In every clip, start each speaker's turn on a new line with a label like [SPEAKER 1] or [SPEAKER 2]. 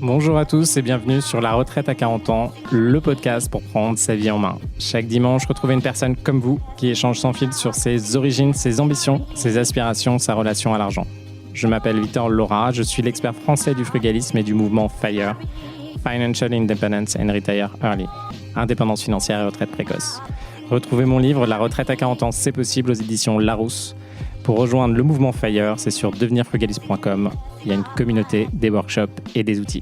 [SPEAKER 1] Bonjour à tous et bienvenue sur La Retraite à 40 ans, le podcast pour prendre sa vie en main. Chaque dimanche, retrouvez une personne comme vous qui échange sans fil sur ses origines, ses ambitions, ses aspirations, sa relation à l'argent. Je m'appelle Victor Laura, je suis l'expert français du frugalisme et du mouvement FIRE, Financial Independence and Retire Early, indépendance financière et retraite précoce. Retrouvez mon livre La Retraite à 40 ans, c'est possible aux éditions Larousse. Pour rejoindre le mouvement FIRE, c'est sur devenirfrugaliste.com. Il y a une communauté, des workshops et des outils.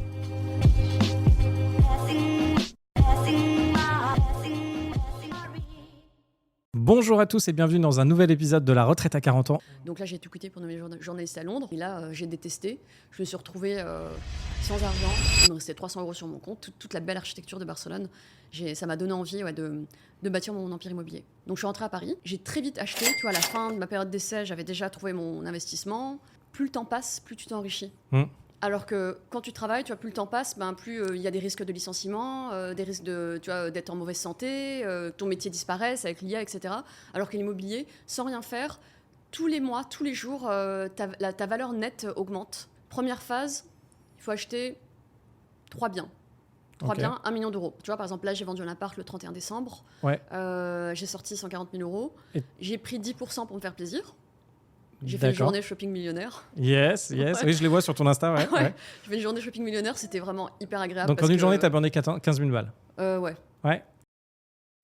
[SPEAKER 1] Bonjour à tous et bienvenue dans un nouvel épisode de La Retraite à 40 ans.
[SPEAKER 2] Donc là, j'ai tout quitté pour devenir journaliste à Londres. Et là, j'ai détesté. Je me suis retrouvée sans argent. Il me restait 300 € sur mon compte. Toute la belle architecture de Barcelone. Ça m'a donné envie de bâtir mon empire immobilier. Donc je suis rentrée à Paris. J'ai très vite acheté. Tu vois, à la fin de ma période d'essai, j'avais déjà trouvé mon investissement. Plus le temps passe, plus tu t'enrichis. Alors que quand tu travailles, tu vois, plus le temps passe, plus il y a des risques de licenciement, des risques d'être en mauvaise santé, ton métier disparaisse avec l'IA, etc. Alors que l'immobilier, sans rien faire, tous les mois, tous les jours, ta valeur nette augmente. Première phase, il faut acheter 3 biens. 3 biens, 1 million d'euros. Tu vois, par exemple, là, j'ai vendu un appart le 31 décembre.
[SPEAKER 1] Ouais.
[SPEAKER 2] J'ai sorti 140 000 €. Et... J'ai pris 10% pour me faire plaisir. J'ai fait une journée shopping millionnaire.
[SPEAKER 1] Yes. Ouais. Oui, je les vois sur ton Insta, ouais.
[SPEAKER 2] J'ai fait une journée shopping millionnaire, c'était vraiment hyper agréable.
[SPEAKER 1] Donc, en une journée, tu as burné 15 000 balles. Ouais.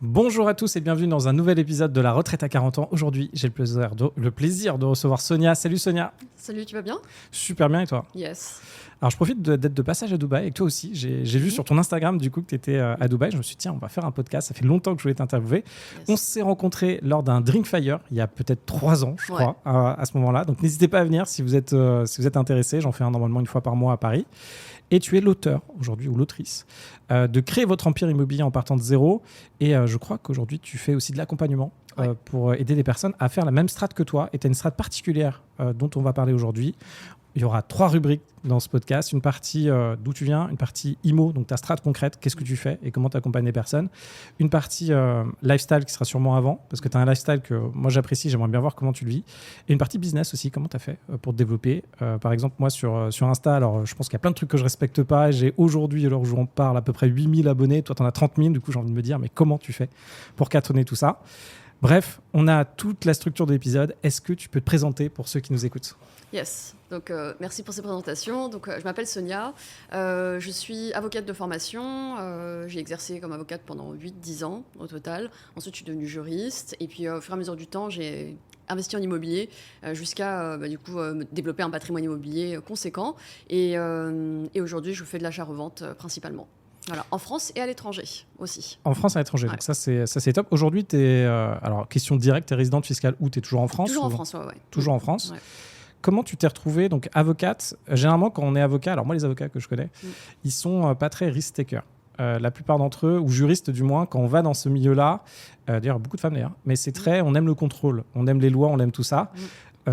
[SPEAKER 1] Bonjour à tous et bienvenue dans un nouvel épisode de La Retraite à 40 ans. Aujourd'hui, j'ai le plaisir de recevoir Sonia. Salut Sonia.
[SPEAKER 2] Salut, tu vas bien ?
[SPEAKER 1] Super bien et toi ?
[SPEAKER 2] Yes.
[SPEAKER 1] Alors, je profite d'être de passage à Dubaï et toi aussi. J'ai vu sur ton Instagram du coup que tu étais à Dubaï. Je me suis dit, tiens, on va faire un podcast. Ça fait longtemps que je voulais t'interviewer. Yes. On s'est rencontrés lors d'un Drink Fire il y a peut-être 3 ans, je crois, à ce moment-là. Donc, n'hésitez pas à venir si vous êtes intéressé. J'en fais un normalement une fois par mois à Paris. Et tu es l'auteur aujourd'hui ou l'autrice de Créer votre empire immobilier en partant de zéro. Et je crois qu'aujourd'hui, tu fais aussi de l'accompagnement pour aider les personnes à faire la même strat que toi. Et tu as une strat particulière dont on va parler aujourd'hui. Il y aura 3 rubriques dans ce podcast. Une partie d'où tu viens, une partie IMO, donc ta strat concrète, qu'est-ce que tu fais et comment tu accompagnes les personnes. Une partie lifestyle qui sera sûrement avant, parce que tu as un lifestyle que moi j'apprécie, j'aimerais bien voir comment tu le vis. Et une partie business aussi, comment tu as fait pour te développer. Par exemple, moi sur Insta, alors je pense qu'il y a plein de trucs que je respecte pas. J'ai aujourd'hui, alors je vous en parle, à peu près 8000 abonnés. Toi, tu en as 30 000. Du coup, j'ai envie de me dire, mais comment tu fais pour cartonner tout ça ? Bref, on a toute la structure de l'épisode. Est-ce que tu peux te présenter pour ceux qui nous écoutent ?
[SPEAKER 2] Yes, donc merci pour ces présentations. Donc, je m'appelle Sonia, je suis avocate de formation, j'ai exercé comme avocate pendant 8-10 ans au total. Ensuite, je suis devenue juriste et puis au fur et à mesure du temps, j'ai investi en immobilier jusqu'à développer un patrimoine immobilier conséquent. Et aujourd'hui, je fais de l'achat-revente principalement. Voilà, en France et à l'étranger aussi.
[SPEAKER 1] En France et à l'étranger, donc ça c'est top. Aujourd'hui, alors question directe, tu es résidente fiscale où ? Tu es toujours en France ?
[SPEAKER 2] Toujours en France, ouais.
[SPEAKER 1] Toujours en France. Ouais. Comment tu t'es retrouvée donc avocate ? Généralement, quand on est avocat, alors moi les avocats que je connais, ils sont pas très risk-takers. La plupart d'entre eux, ou juristes du moins, quand on va dans ce milieu-là, d'ailleurs beaucoup de femmes d'ailleurs, mais c'est très, on aime le contrôle, on aime les lois, on aime tout ça.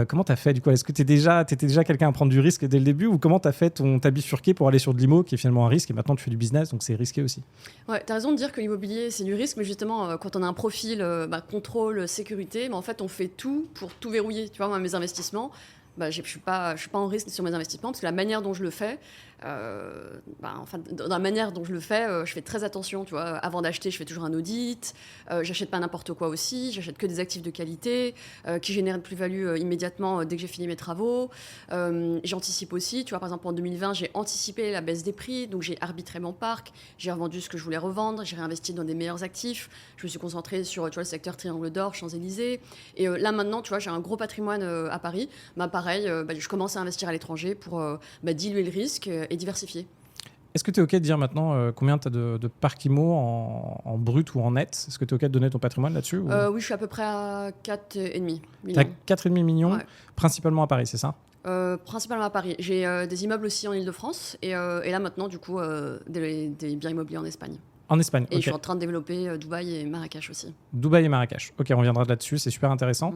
[SPEAKER 1] Comment tu as fait du coup ? Est-ce que tu étais déjà quelqu'un à prendre du risque dès le début ou comment tu as fait ta bifurqué pour aller sur de l'IMO qui est finalement un risque et maintenant tu fais du business donc c'est risqué aussi ?
[SPEAKER 2] Ouais, tu as raison de dire que l'immobilier c'est du risque, mais justement quand on a un profil contrôle, sécurité, mais en fait on fait tout pour tout verrouiller. Tu vois, moi, mes investissements, je suis pas en risque sur mes investissements parce que la manière dont je le fais, dans la manière dont je le fais, je fais très attention. Tu vois, avant d'acheter, je fais toujours un audit. J'achète pas n'importe quoi aussi. J'achète que des actifs de qualité qui génèrent une plus-value immédiatement dès que j'ai fini mes travaux. J'anticipe aussi. Tu vois, par exemple en 2020, j'ai anticipé la baisse des prix, donc j'ai arbitré mon parc. J'ai revendu ce que je voulais revendre. J'ai réinvesti dans des meilleurs actifs. Je me suis concentrée sur le secteur Triangle d'Or, Champs-Élysées. Et là maintenant, tu vois, j'ai un gros patrimoine à Paris. Pareil, je commence à investir à l'étranger pour diluer le risque et diversifier.
[SPEAKER 1] Est-ce que tu es OK de dire maintenant combien tu as de parc IMO en brut ou en net ? Est-ce que tu es OK de donner ton patrimoine là-dessus ou...
[SPEAKER 2] Oui, je suis à peu près à 4,5 millions.
[SPEAKER 1] Tu as 4,5 millions, principalement à Paris, c'est ça ?
[SPEAKER 2] Principalement à Paris. J'ai des immeubles aussi en Ile-de-France et là maintenant, du coup, des biens immobiliers en Espagne.
[SPEAKER 1] En Espagne,
[SPEAKER 2] Et je suis en train de développer Dubaï et Marrakech aussi.
[SPEAKER 1] Dubaï et Marrakech. Ok, on reviendra là-dessus, c'est super intéressant.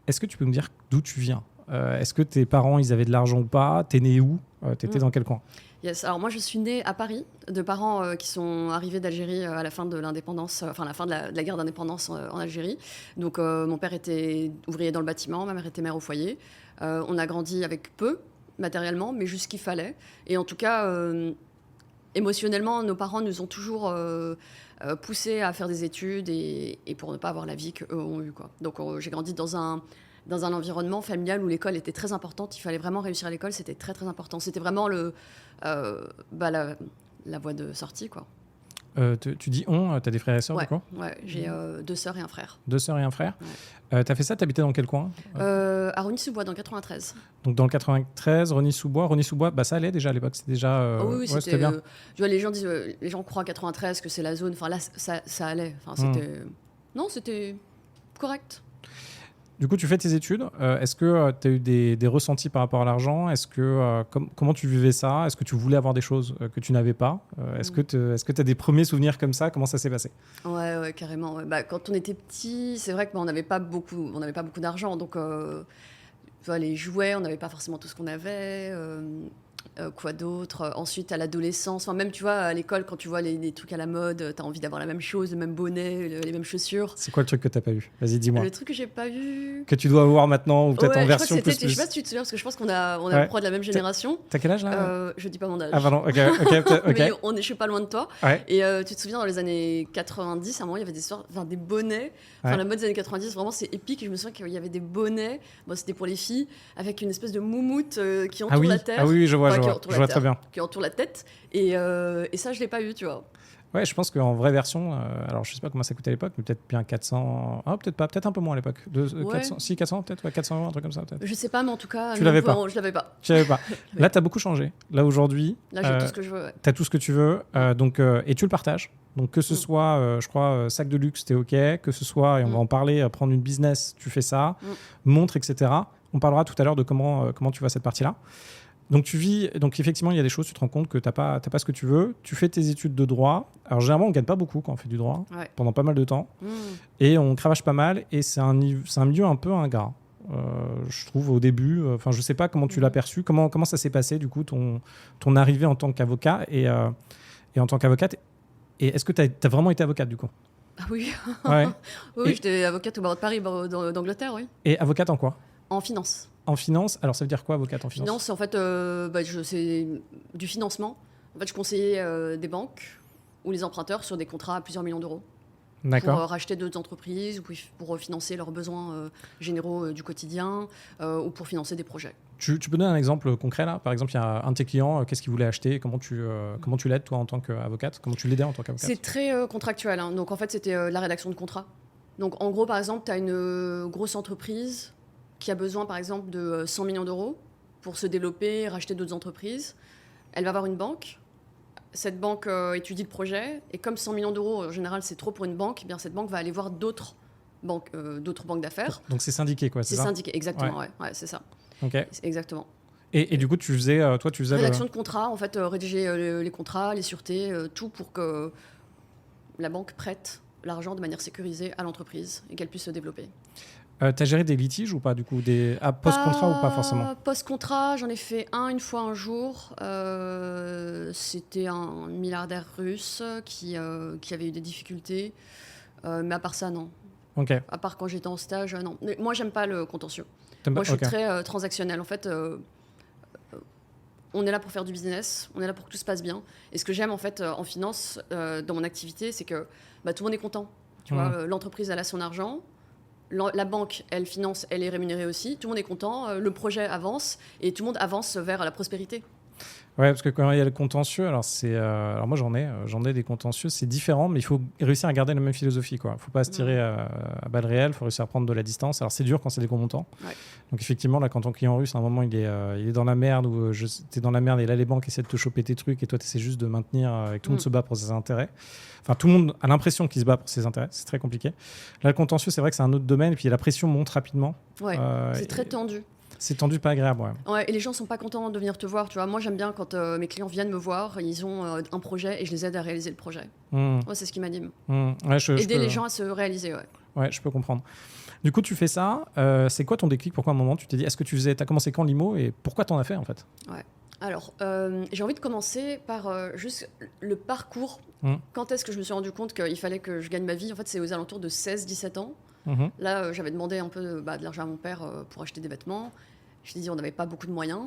[SPEAKER 1] Est-ce que tu peux me dire d'où tu viens ? Est-ce que tes parents, ils avaient de l'argent ou pas? T'es né où? T'étais dans quel coin?
[SPEAKER 2] Yes. Alors moi, je suis née à Paris, de parents qui sont arrivés d'Algérie à la fin de l'indépendance, la fin de la guerre d'indépendance en Algérie. Donc mon père était ouvrier dans le bâtiment, ma mère était mère au foyer. On a grandi avec peu, matériellement, mais juste ce qu'il fallait. Et en tout cas, émotionnellement, nos parents nous ont toujours poussés à faire des études et pour ne pas avoir la vie qu'eux ont eue, quoi. Donc j'ai grandi dans un environnement familial où l'école était très importante. Il fallait vraiment réussir à l'école, c'était très très important. C'était vraiment la voie de sortie, quoi.
[SPEAKER 1] Tu dis on, t'as des frères et sœurs, d'accord?
[SPEAKER 2] Ouais, j'ai 2 sœurs et un frère.
[SPEAKER 1] 2 sœurs et un frère.
[SPEAKER 2] Ouais.
[SPEAKER 1] T'as fait ça, t'habitais dans quel coin?
[SPEAKER 2] À Rosny-sous-Bois, dans le 93.
[SPEAKER 1] Donc dans le 93, Rosny-sous-Bois. Rosny-sous-Bois, ça allait déjà à l'époque, c'était déjà...
[SPEAKER 2] oui,
[SPEAKER 1] c'était bien.
[SPEAKER 2] Tu vois, les gens croient à 93 que c'est la zone. Enfin là, ça allait. Enfin, non, c'était correct.
[SPEAKER 1] Du coup, tu fais tes études. Est-ce que tu as eu des ressentis par rapport à l'argent? Est-ce que comment tu vivais ça? Est-ce que tu voulais avoir des choses que tu n'avais pas? Est-ce que tu as des premiers souvenirs comme ça? Comment ça s'est passé?
[SPEAKER 2] Ouais, carrément. Ouais. Quand on était petit, c'est vrai qu'on n'avait pas beaucoup d'argent. Donc, tu vois, les jouets, on n'avait pas forcément tout ce qu'on avait. Quoi d'autre? Ensuite, à l'adolescence, enfin, même tu vois, à l'école, quand tu vois les trucs à la mode, tu as envie d'avoir la même chose, le même bonnet, les mêmes chaussures.
[SPEAKER 1] C'est quoi le truc que tu n'as pas eu? Vas-y, dis-moi.
[SPEAKER 2] Le truc que j'ai pas eu.
[SPEAKER 1] Que tu dois avoir maintenant, ou peut-être en version plus.
[SPEAKER 2] Je sais pas si tu te souviens, parce que je pense qu'on a pro de la même génération.
[SPEAKER 1] T'as quel âge là?
[SPEAKER 2] Je dis pas mon âge.
[SPEAKER 1] Ah, pardon, ok.
[SPEAKER 2] Mais je suis pas loin de toi.
[SPEAKER 1] Ouais.
[SPEAKER 2] Et tu te souviens, dans les années 90, à un moment, il y avait des bonnets. Enfin, la mode des années 90, vraiment, c'est épique. Et je me souviens qu'il y avait des bonnets. Bon, c'était pour les filles, avec une espèce de moumoute qui entoure la terre.
[SPEAKER 1] Ah oui, je vois très bien.
[SPEAKER 2] Qui entoure la tête. Et ça, je l'ai pas eu, tu vois.
[SPEAKER 1] Ouais, je pense qu'en vraie version, alors je sais pas comment ça coûtait à l'époque, mais peut-être bien 400. Ah, peut-être pas, peut-être un peu moins à l'époque. 400 peut-être, 400 euros, un truc comme ça, peut-être.
[SPEAKER 2] Je sais pas, mais en tout cas,
[SPEAKER 1] je l'avais pas.
[SPEAKER 2] Tu l'avais pas.
[SPEAKER 1] Là, tu as beaucoup changé. Là, aujourd'hui.
[SPEAKER 2] Là, j'ai tout ce que je veux. Ouais.
[SPEAKER 1] Tu as tout ce que tu veux. Donc, et tu le partages. Donc, que ce soit, je crois, sac de luxe, t'es OK. Que ce soit, et on va en parler, prendre une business, tu fais ça. Montre, etc. On parlera tout à l'heure de comment tu vois cette partie-là. Donc tu vis, donc effectivement il y a des choses, tu te rends compte que t'as pas ce que tu veux, tu fais tes études de droit. Alors généralement on gagne pas beaucoup quand on fait du droit, pendant pas mal de temps, et on cravache pas mal, et c'est un milieu un peu ingrat. Je trouve au début, je sais pas comment tu l'as perçu, comment ça s'est passé du coup ton arrivée en tant qu'avocat et en tant qu'avocate, et est-ce que t'as vraiment été avocate du coup?
[SPEAKER 2] Ah oui.
[SPEAKER 1] Ouais.
[SPEAKER 2] Oui, j'étais avocate au barreau de Paris, barreau d'Angleterre, oui.
[SPEAKER 1] Et avocate en quoi?
[SPEAKER 2] En finance.
[SPEAKER 1] En finance, alors ça veut dire quoi, avocate en finance?
[SPEAKER 2] Finance, en fait, c'est du financement. En fait, je conseillais des banques ou les emprunteurs sur des contrats à plusieurs millions d'euros.
[SPEAKER 1] D'accord.
[SPEAKER 2] Pour racheter d'autres entreprises, ou pour financer leurs besoins généraux du quotidien, ou pour financer des projets.
[SPEAKER 1] Tu peux donner un exemple concret là? Par exemple, il y a un de tes clients, qu'est-ce qu'il voulait acheter? Comment tu l'aides toi en tant qu'avocate? Comment tu l'aidais en tant qu'avocate?
[SPEAKER 2] C'est très contractuel. Hein. Donc en fait, c'était la rédaction de contrats. Donc en gros, par exemple, tu as une grosse entreprise qui a besoin, par exemple, de 100 millions d'euros pour se développer, racheter d'autres entreprises. Elle va avoir une banque. Cette banque étudie le projet. Et comme 100 millions d'euros, en général, c'est trop pour une banque, eh bien, cette banque va aller voir d'autres banques d'affaires.
[SPEAKER 1] Donc c'est syndiqué, quoi, c'est ça?
[SPEAKER 2] C'est syndiqué, exactement, ouais, c'est ça.
[SPEAKER 1] Ok.
[SPEAKER 2] Exactement.
[SPEAKER 1] Et du coup, tu faisais
[SPEAKER 2] rédaction de contrats, en fait, rédiger les contrats, les sûretés, tout pour que la banque prête l'argent de manière sécurisée à l'entreprise et qu'elle puisse se développer.
[SPEAKER 1] T'as géré des litiges ou pas, du coup, post-contrat ou pas forcément?
[SPEAKER 2] Post-contrat, j'en ai fait une fois un jour. C'était un milliardaire russe qui avait eu des difficultés. Mais à part ça, non.
[SPEAKER 1] Ok.
[SPEAKER 2] À part quand j'étais en stage, non. Mais moi, j'aime pas le contentieux. Moi, je suis très transactionnelle. En fait, on est là pour faire du business, on est là pour que tout se passe bien. Et ce que j'aime, en fait, en finance, dans mon activité, c'est que tout le monde est content. Tu vois, l'entreprise, elle a son argent. La banque, elle finance, elle est rémunérée aussi. Tout le monde est content, le projet avance et tout le monde avance vers la prospérité.
[SPEAKER 1] Ouais, parce que quand il y a le contentieux, alors moi j'en ai des contentieux, c'est différent, mais il faut réussir à garder la même philosophie, quoi. Faut pas se tirer à balles réelles, faut réussir à prendre de la distance. Alors c'est dur quand c'est des gros montants. Ouais. Donc effectivement là, quand ton client russe, à un moment il est dans la merde ou t'es dans la merde et là les banques essaient de te choper tes trucs et toi t'essaies juste de maintenir et tout le monde se bat pour ses intérêts. Enfin tout le monde a l'impression qu'il se bat pour ses intérêts, c'est très compliqué. Là le contentieux, c'est vrai que c'est un autre domaine et puis la pression monte rapidement.
[SPEAKER 2] Ouais, c'est très tendu.
[SPEAKER 1] C'est tendu, pas agréable, ouais.
[SPEAKER 2] Ouais, et les gens sont pas contents de venir te voir, tu vois. Moi, j'aime bien quand mes clients viennent me voir, ils ont un projet et je les aide à réaliser le projet. Ouais, c'est ce qui m'anime.
[SPEAKER 1] Ouais,
[SPEAKER 2] aider les gens à se réaliser, ouais.
[SPEAKER 1] Ouais, je peux comprendre. Du coup, tu fais ça. C'est quoi ton déclic? Pourquoi à un moment tu t'es dit, est-ce que t'as commencé quand l'IMO et pourquoi t'en as fait en fait?
[SPEAKER 2] Ouais. Alors, j'ai envie de commencer par juste le parcours. Quand est-ce que je me suis rendu compte qu'il fallait que je gagne ma vie? En fait, c'est aux alentours de 16-17 ans. Là, j'avais demandé un peu de l'argent à mon père pour acheter des vêtements. Je lui ai dit, on n'avait pas beaucoup de moyens.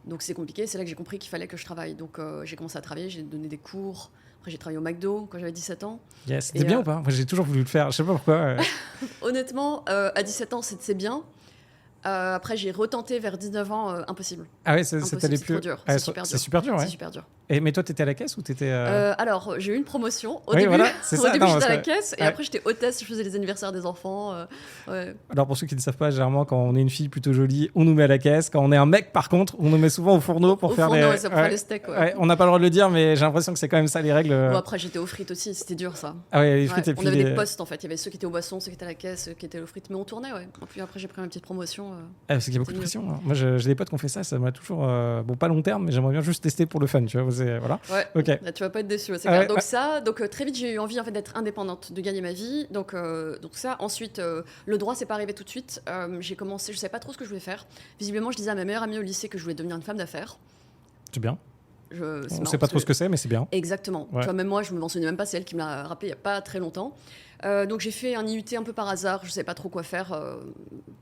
[SPEAKER 2] Donc, c'est compliqué. C'est là que j'ai compris qu'il fallait que je travaille. Donc, j'ai commencé à travailler. J'ai donné des cours. Après, j'ai travaillé au McDo quand j'avais 17 ans.
[SPEAKER 1] Yes. C'était bien ou pas? Moi, j'ai toujours voulu le faire. Je sais pas pourquoi.
[SPEAKER 2] Honnêtement, à 17 ans, c'est bien. Après, j'ai retenté vers 19 ans, impossible.
[SPEAKER 1] Ah ouais, c'était les plus.
[SPEAKER 2] Trop dur.
[SPEAKER 1] Ah,
[SPEAKER 2] c'est super dur.
[SPEAKER 1] C'est super dur, ouais.
[SPEAKER 2] C'est super dur.
[SPEAKER 1] Mais toi, t'étais à la caisse ou t'étais
[SPEAKER 2] Alors, j'ai eu une promotion. Au
[SPEAKER 1] oui,
[SPEAKER 2] début,
[SPEAKER 1] voilà, c'est ça.
[SPEAKER 2] au début
[SPEAKER 1] Non,
[SPEAKER 2] j'étais à la caisse et
[SPEAKER 1] ouais.
[SPEAKER 2] après, j'étais hôtesse. Je faisais les anniversaires des enfants. Ouais.
[SPEAKER 1] Alors, pour ceux qui ne savent pas, généralement, quand on est une fille plutôt jolie, on nous met à la caisse. Quand on est un mec, par contre, on nous met souvent au fourneau pour faire
[SPEAKER 2] fourneau,
[SPEAKER 1] les.
[SPEAKER 2] Ça pour faire les steaks. Ouais.
[SPEAKER 1] Ouais, on n'a pas le droit de le dire, mais j'ai l'impression que c'est quand même ça les règles.
[SPEAKER 2] Bon, après, j'étais aux frites aussi. C'était dur, ça.
[SPEAKER 1] Ah ouais, les frites et puis.
[SPEAKER 2] On avait des postes en fait. Il y avait ceux qui étaient aux boissons, ceux qui étaient à la caisse, ceux qui étaient aux frites. Mais on tournait, ouais. Et puis après, j'ai pris une petite promotion.
[SPEAKER 1] Parce qu'il y a beaucoup de pression. Hein. Moi, j'ai des potes qui ont fait ça. Ça m'a toujours. Bon, pas long terme, mais j'aimerais bien juste tester pour le fun, tu vois. Voilà.
[SPEAKER 2] Ouais.
[SPEAKER 1] Ok.
[SPEAKER 2] Là, tu vas pas être déçu. C'est clair. Donc très vite, j'ai eu envie en fait d'être indépendante, de gagner ma vie. Donc ça. Ensuite, le droit, c'est pas arrivé tout de suite. J'ai commencé. Je savais pas trop ce que je voulais faire. Visiblement, je disais à ma meilleure amie au lycée que je voulais devenir une femme d'affaires.
[SPEAKER 1] C'est bien.
[SPEAKER 2] On
[SPEAKER 1] sait pas trop ce que c'est, mais c'est bien.
[SPEAKER 2] Exactement.
[SPEAKER 1] Ouais.
[SPEAKER 2] Tu vois, même moi, je me mentionnais même pas. C'est elle qui me l'a rappelé il y a pas très longtemps. Donc j'ai fait un IUT un peu par hasard. Je savais pas trop quoi faire.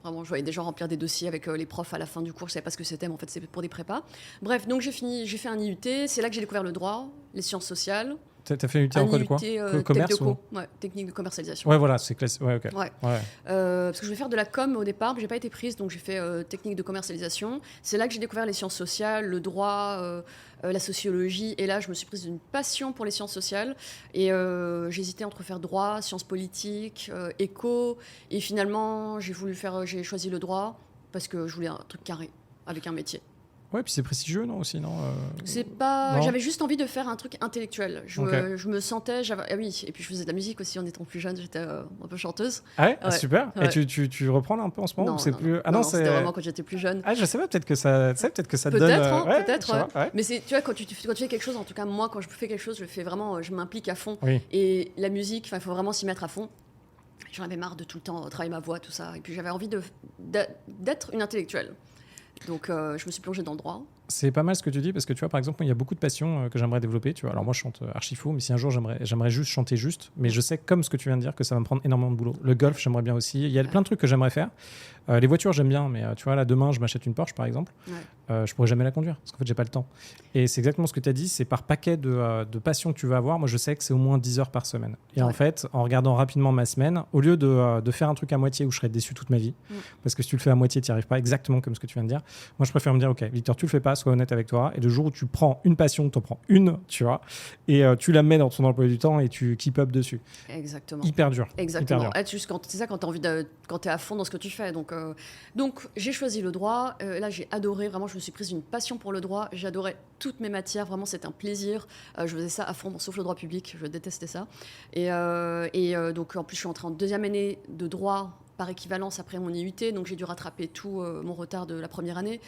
[SPEAKER 2] Vraiment, je voyais des gens remplir des dossiers avec les profs à la fin du cours. Je savais pas ce que c'était, mais en fait, c'est pour des prépas. Bref, donc j'ai fait un IUT. C'est là que j'ai découvert le droit, les sciences sociales.
[SPEAKER 1] T'as fait un IUT en quoi de quoi? Commerce ou...
[SPEAKER 2] Ouais, technique de commercialisation.
[SPEAKER 1] Ouais, voilà, c'est classique. Ouais, ok.
[SPEAKER 2] Ouais. Parce que je voulais faire de la com au départ, mais j'ai pas été prise, donc j'ai fait technique de commercialisation. C'est là que j'ai découvert les sciences sociales, le droit, la sociologie. Et là, je me suis prise d'une passion pour les sciences sociales. Et j'hésitais entre faire droit, sciences politiques, éco. Et finalement, j'ai choisi le droit parce que je voulais un truc carré avec un métier.
[SPEAKER 1] Ouais, puis c'est prestigieux, non, aussi, non
[SPEAKER 2] C'est pas...
[SPEAKER 1] Non.
[SPEAKER 2] J'avais juste envie de faire un truc intellectuel. Je me sentais... Ah oui, et puis je faisais de la musique aussi en étant plus jeune. J'étais un peu chanteuse.
[SPEAKER 1] Ah ouais, ah, super. Ouais. Et tu reprends un peu en ce moment?
[SPEAKER 2] Non,
[SPEAKER 1] ou c'est
[SPEAKER 2] non,
[SPEAKER 1] plus...
[SPEAKER 2] non, c'était vraiment quand j'étais plus jeune.
[SPEAKER 1] Ah, je sais pas, peut-être que ça te donne...
[SPEAKER 2] Peut-être. Mais c'est, tu vois, quand tu fais quelque chose, en tout cas, moi, quand je fais quelque chose, je m'implique à fond.
[SPEAKER 1] Oui.
[SPEAKER 2] Et la musique, il faut vraiment s'y mettre à fond. J'en avais marre de tout le temps travailler ma voix, tout ça. Et puis j'avais envie d'être une intellectuelle. Donc je me suis plongée dans le droit.
[SPEAKER 1] C'est pas mal ce que tu dis parce que tu vois, par exemple, il y a beaucoup de passions que j'aimerais développer. Tu vois, alors moi, je chante archi faux, mais si un jour j'aimerais juste chanter juste, mais je sais comme ce que tu viens de dire que ça va me prendre énormément de boulot. Le golf, j'aimerais bien aussi. Il y a plein de trucs que j'aimerais faire. Les voitures, j'aime bien, mais tu vois, là, demain, je m'achète une Porsche, par exemple. Je pourrais jamais la conduire parce qu'en fait, j'ai pas le temps. Et c'est exactement ce que tu as dit. C'est par paquet de passions que tu vas avoir. Moi, je sais que c'est au moins 10 heures par semaine. Et en fait, en regardant rapidement ma semaine, au lieu de faire un truc à moitié où je serais déçu toute ma vie, parce que si tu le fais à moitié, tu n'y arrives pas, exactement comme ce que tu viens de dire. Moi, je préfère me dire, ok, Victor, tu le fais pas, sois honnête avec toi. Et le jour où tu prends une passion, tu en prends une, tu vois, et tu la mets dans ton emploi du temps et tu keep up dessus.
[SPEAKER 2] Exactement.
[SPEAKER 1] Hyper dur.
[SPEAKER 2] Exactement.
[SPEAKER 1] Hyper dur.
[SPEAKER 2] C'est ça quand tu es à fond dans ce que tu fais. Donc j'ai choisi le droit. Là, j'ai adoré. Vraiment, je me suis prise une passion pour le droit. J'adorais toutes mes matières. Vraiment, c'était un plaisir. Je faisais ça à fond, sauf le droit public. Je détestais ça. Et donc, en plus, je suis entrée en deuxième année de droit par équivalence après mon IUT. Donc, j'ai dû rattraper tout mon retard de la première année.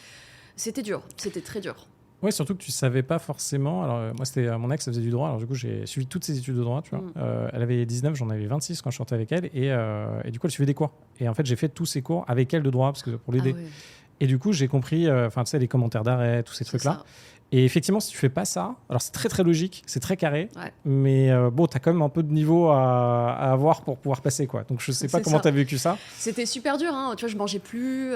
[SPEAKER 2] C'était dur. C'était très dur.
[SPEAKER 1] Ouais, surtout que tu savais pas forcément. Alors, moi, c'était mon ex, elle faisait du droit. Alors, du coup, j'ai suivi toutes ses études de droit. Tu vois. Elle avait 19, j'en avais 26 quand je sortais avec elle. Et du coup, elle suivait des cours. Et en fait, j'ai fait tous ces cours avec elle de droit parce que, pour l'aider.
[SPEAKER 2] Ah ouais.
[SPEAKER 1] Et du coup, j'ai compris, tu sais, les commentaires d'arrêt, tous ces trucs-là.
[SPEAKER 2] Ça.
[SPEAKER 1] Et effectivement, si tu fais pas ça, alors c'est très très logique, c'est très carré, mais bon, t'as quand même un peu de niveau à avoir pour pouvoir passer, quoi. Donc je sais pas comment t'as vécu ça.
[SPEAKER 2] C'était super dur, hein. Tu vois, je mangeais plus,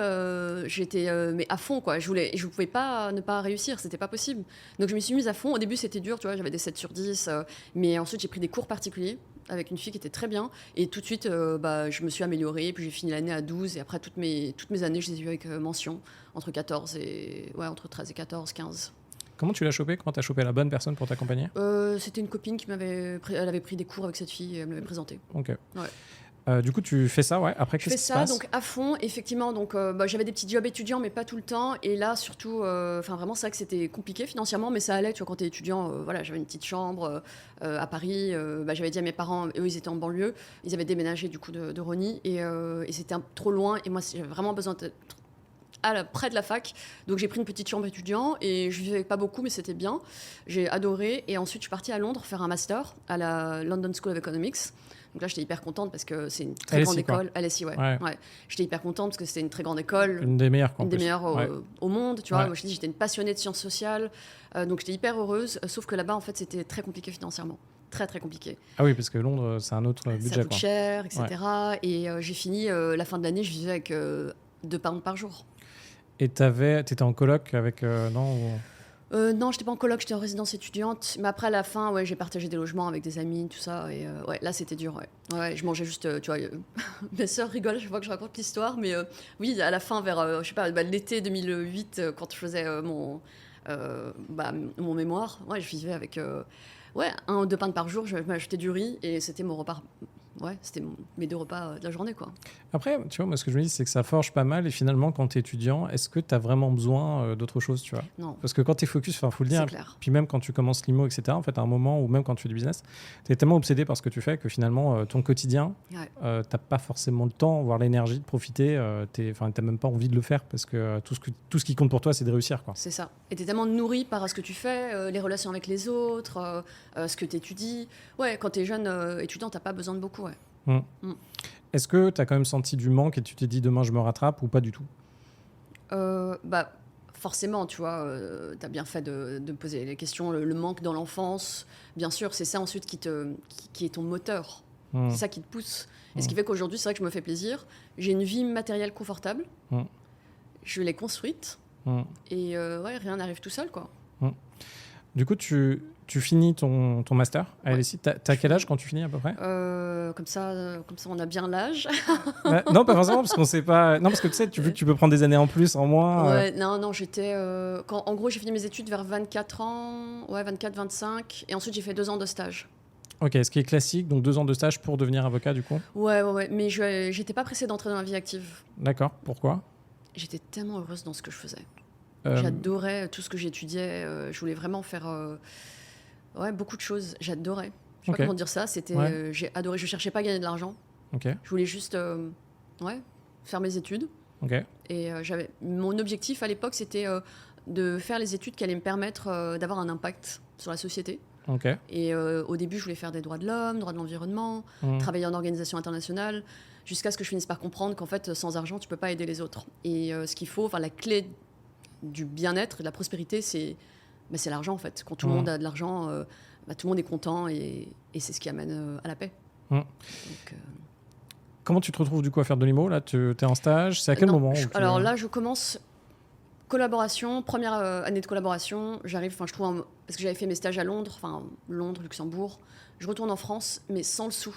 [SPEAKER 2] j'étais mais à fond, quoi. Je pouvais pas ne pas réussir, c'était pas possible. Donc je me suis mise à fond. Au début, c'était dur, tu vois, j'avais des 7 sur 10, mais ensuite j'ai pris des cours particuliers avec une fille qui était très bien, et tout de suite, je me suis améliorée, puis j'ai fini l'année à 12, et après toutes mes années, je les ai eues avec mention entre 13 et 14, 15.
[SPEAKER 1] Comment tu l'as chopé? Comment tu as chopé la bonne personne pour t'accompagner?
[SPEAKER 2] C'était une copine qui elle avait pris des cours avec cette fille et elle me l'avait présenté.
[SPEAKER 1] Ok.
[SPEAKER 2] Ouais.
[SPEAKER 1] Du coup, tu fais ça, ouais. Après, qu'est-ce qui se passe?
[SPEAKER 2] Donc à fond, effectivement. Donc j'avais des petits jobs étudiants, mais pas tout le temps. Et là, surtout, vraiment, c'est vrai que c'était compliqué financièrement, mais ça allait. Tu vois, quand t'es étudiant, j'avais une petite chambre à Paris. J'avais dit à mes parents, eux, ils étaient en banlieue. Ils avaient déménagé du coup de Rosny et c'était trop loin. Et moi, j'avais vraiment besoin près de la fac. Donc j'ai pris une petite chambre étudiant et je vivais pas beaucoup, mais c'était bien. J'ai adoré. Et ensuite, je suis partie à Londres faire un master à la London School of Economics. Donc là, j'étais hyper contente parce que c'est une très grande école. LSI, ouais. J'étais hyper contente parce que c'était une très grande école.
[SPEAKER 1] Une des meilleures,
[SPEAKER 2] Une des meilleures au monde, tu vois. Moi, j'étais une passionnée de sciences sociales. Donc j'étais hyper heureuse. Sauf que là-bas, en fait, c'était très compliqué financièrement. Très, très compliqué.
[SPEAKER 1] Ah oui, parce que Londres, c'est un autre budget.
[SPEAKER 2] Ça coûte cher, etc. Et j'ai fini la fin de l'année, je vivais avec 2 pounds par jour.
[SPEAKER 1] Et t'étais en coloc avec... non,
[SPEAKER 2] non, j'étais pas en coloc, j'étais en résidence étudiante. Mais après, à la fin, j'ai partagé des logements avec des amis, tout ça. Et là, c'était dur. Ouais, je mangeais juste, tu vois. Mes sœurs rigolent chaque fois que je raconte l'histoire. Mais oui, à la fin, vers, je sais pas, l'été 2008, quand je faisais mon mémoire, je vivais avec 1 ou 2 pintes par jour. Je m'achetais du riz et c'était mon repas. C'était mes 2 repas de la journée, quoi.
[SPEAKER 1] Après, tu vois, moi, ce que je me dis, c'est que ça forge pas mal. Et finalement, quand tu es étudiant, est-ce que tu as vraiment besoin d'autre chose, tu vois ?
[SPEAKER 2] Non.
[SPEAKER 1] Parce que quand tu es focus, il faut le dire.
[SPEAKER 2] C'est clair.
[SPEAKER 1] Puis même quand tu commences l'IMO, etc., en fait, à un moment, ou même quand tu fais du business, tu es tellement obsédé par ce que tu fais que finalement, ton quotidien, t'as pas forcément le temps, voire l'énergie de profiter. T'as même pas envie de le faire parce que tout ce qui compte pour toi, c'est de réussir, quoi.
[SPEAKER 2] C'est ça. Et tu es tellement nourri par ce que tu fais, les relations avec les autres, ce que tu étudies. Ouais, quand tu es jeune étudiant, tu n'as pas besoin de beaucoup,
[SPEAKER 1] Est-ce que tu as quand même senti du manque et tu t'es dit demain je me rattrape ou pas du tout ?
[SPEAKER 2] Forcément, tu vois, tu as bien fait de me poser les questions. Le manque dans l'enfance, bien sûr, c'est ça ensuite qui est ton moteur. C'est ça qui te pousse. Et ce qui fait qu'aujourd'hui, c'est vrai que je me fais plaisir. J'ai une vie matérielle confortable. Je l'ai construite. Et rien n'arrive tout seul, quoi.
[SPEAKER 1] Du coup, tu finis ton master à LSI. T'as quel âge quand tu finis à peu près ?
[SPEAKER 2] Comme ça, on a bien l'âge.
[SPEAKER 1] Non, pas forcément, parce qu'on sait pas. Non, parce que tu sais, tu peux prendre des années en plus, en moins.
[SPEAKER 2] Non, j'étais. En gros, j'ai fini mes études vers 24 ans, 24, 25, et ensuite j'ai fait 2 ans de stage.
[SPEAKER 1] Ok, ce qui est classique, donc 2 ans de stage pour devenir avocat, du coup.
[SPEAKER 2] Ouais, mais j'étais pas pressée d'entrer dans la vie active.
[SPEAKER 1] D'accord. Pourquoi ?
[SPEAKER 2] J'étais tellement heureuse dans ce que je faisais. J'adorais tout ce que j'étudiais. Je voulais vraiment faire beaucoup de choses. J'adorais. Je sais pas comment dire ça. J'ai adoré. Je cherchais pas à gagner de l'argent. Je voulais juste faire mes études. Et mon objectif à l'époque, c'était de faire les études qui allaient me permettre d'avoir un impact sur la société. Et au début, je voulais faire des droits de l'homme, droits de l'environnement, travailler en organisation internationale, jusqu'à ce que je finisse par comprendre qu'en fait, sans argent, tu peux pas aider les autres. Et ce qu'il faut, la clé du bien-être et de la prospérité, c'est l'argent, en fait. Quand tout le monde a de l'argent, tout le monde est content et c'est ce qui amène à la paix. Donc,
[SPEAKER 1] comment tu te retrouves du coup à faire de l'IMO ? Là, tu es en stage ? C'est à quel moment
[SPEAKER 2] Alors là, je commence collaboration, première année de collaboration. J'arrive, parce que j'avais fait mes stages à Londres, Londres, Luxembourg. Je retourne en France, mais sans le sou.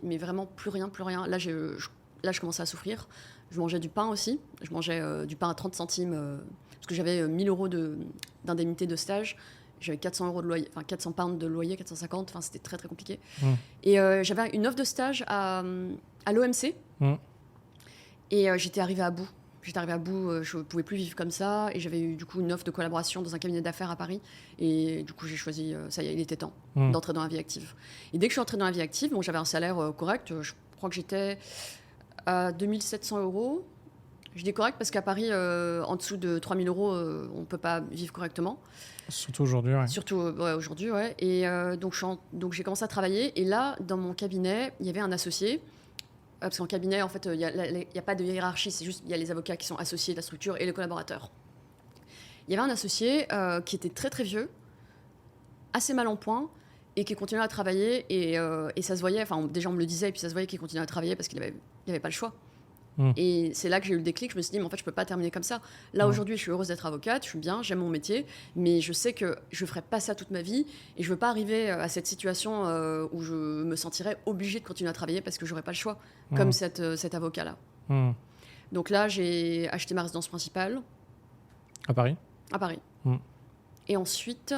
[SPEAKER 2] Mais vraiment plus rien. Là, je commençais à souffrir. Je mangeais du pain aussi. Je mangeais du pain à 30 centimes parce que j'avais 1 000 € d'indemnité de stage. J'avais 400 € de loyer, 400 pounds de loyer, 450. C'était très, très compliqué. Et j'avais une offre de stage à l'OMC. Et j'étais arrivée à bout. Je ne pouvais plus vivre comme ça. Et j'avais eu du coup une offre de collaboration dans un cabinet d'affaires à Paris. Et du coup, j'ai choisi, ça y est, il était temps d'entrer dans la vie active. Et dès que je suis entrée dans la vie active, j'avais un salaire correct. Je crois que j'étais à 2 700 €. Je dis correct parce qu'à Paris, en dessous de 3 000 €, on ne peut pas vivre correctement.
[SPEAKER 1] Surtout aujourd'hui,
[SPEAKER 2] Surtout aujourd'hui, Et donc j'ai commencé à travailler. Et là, dans mon cabinet, il y avait un associé. Parce qu'en cabinet, en fait, il n'y a pas de hiérarchie. C'est juste il y a les avocats qui sont associés de la structure et les collaborateurs. Il y avait un associé qui était très, très vieux, assez mal en point, et qui continuait à travailler. Et ça se voyait, déjà on me le disait, et puis ça se voyait qu'il continuait à travailler parce qu'il n'avait pas le choix. Et c'est là que j'ai eu le déclic. Je me suis dit, mais en fait, je peux pas terminer comme ça. Là, aujourd'hui, je suis heureuse d'être avocate, je suis bien, j'aime mon métier, mais je sais que je ferai pas ça toute ma vie et je veux pas arriver à cette situation où je me sentirais obligée de continuer à travailler parce que j'aurais pas le choix, comme cet avocat-là. Donc là, j'ai acheté ma résidence principale.
[SPEAKER 1] À Paris ?
[SPEAKER 2] À Paris. Et ensuite,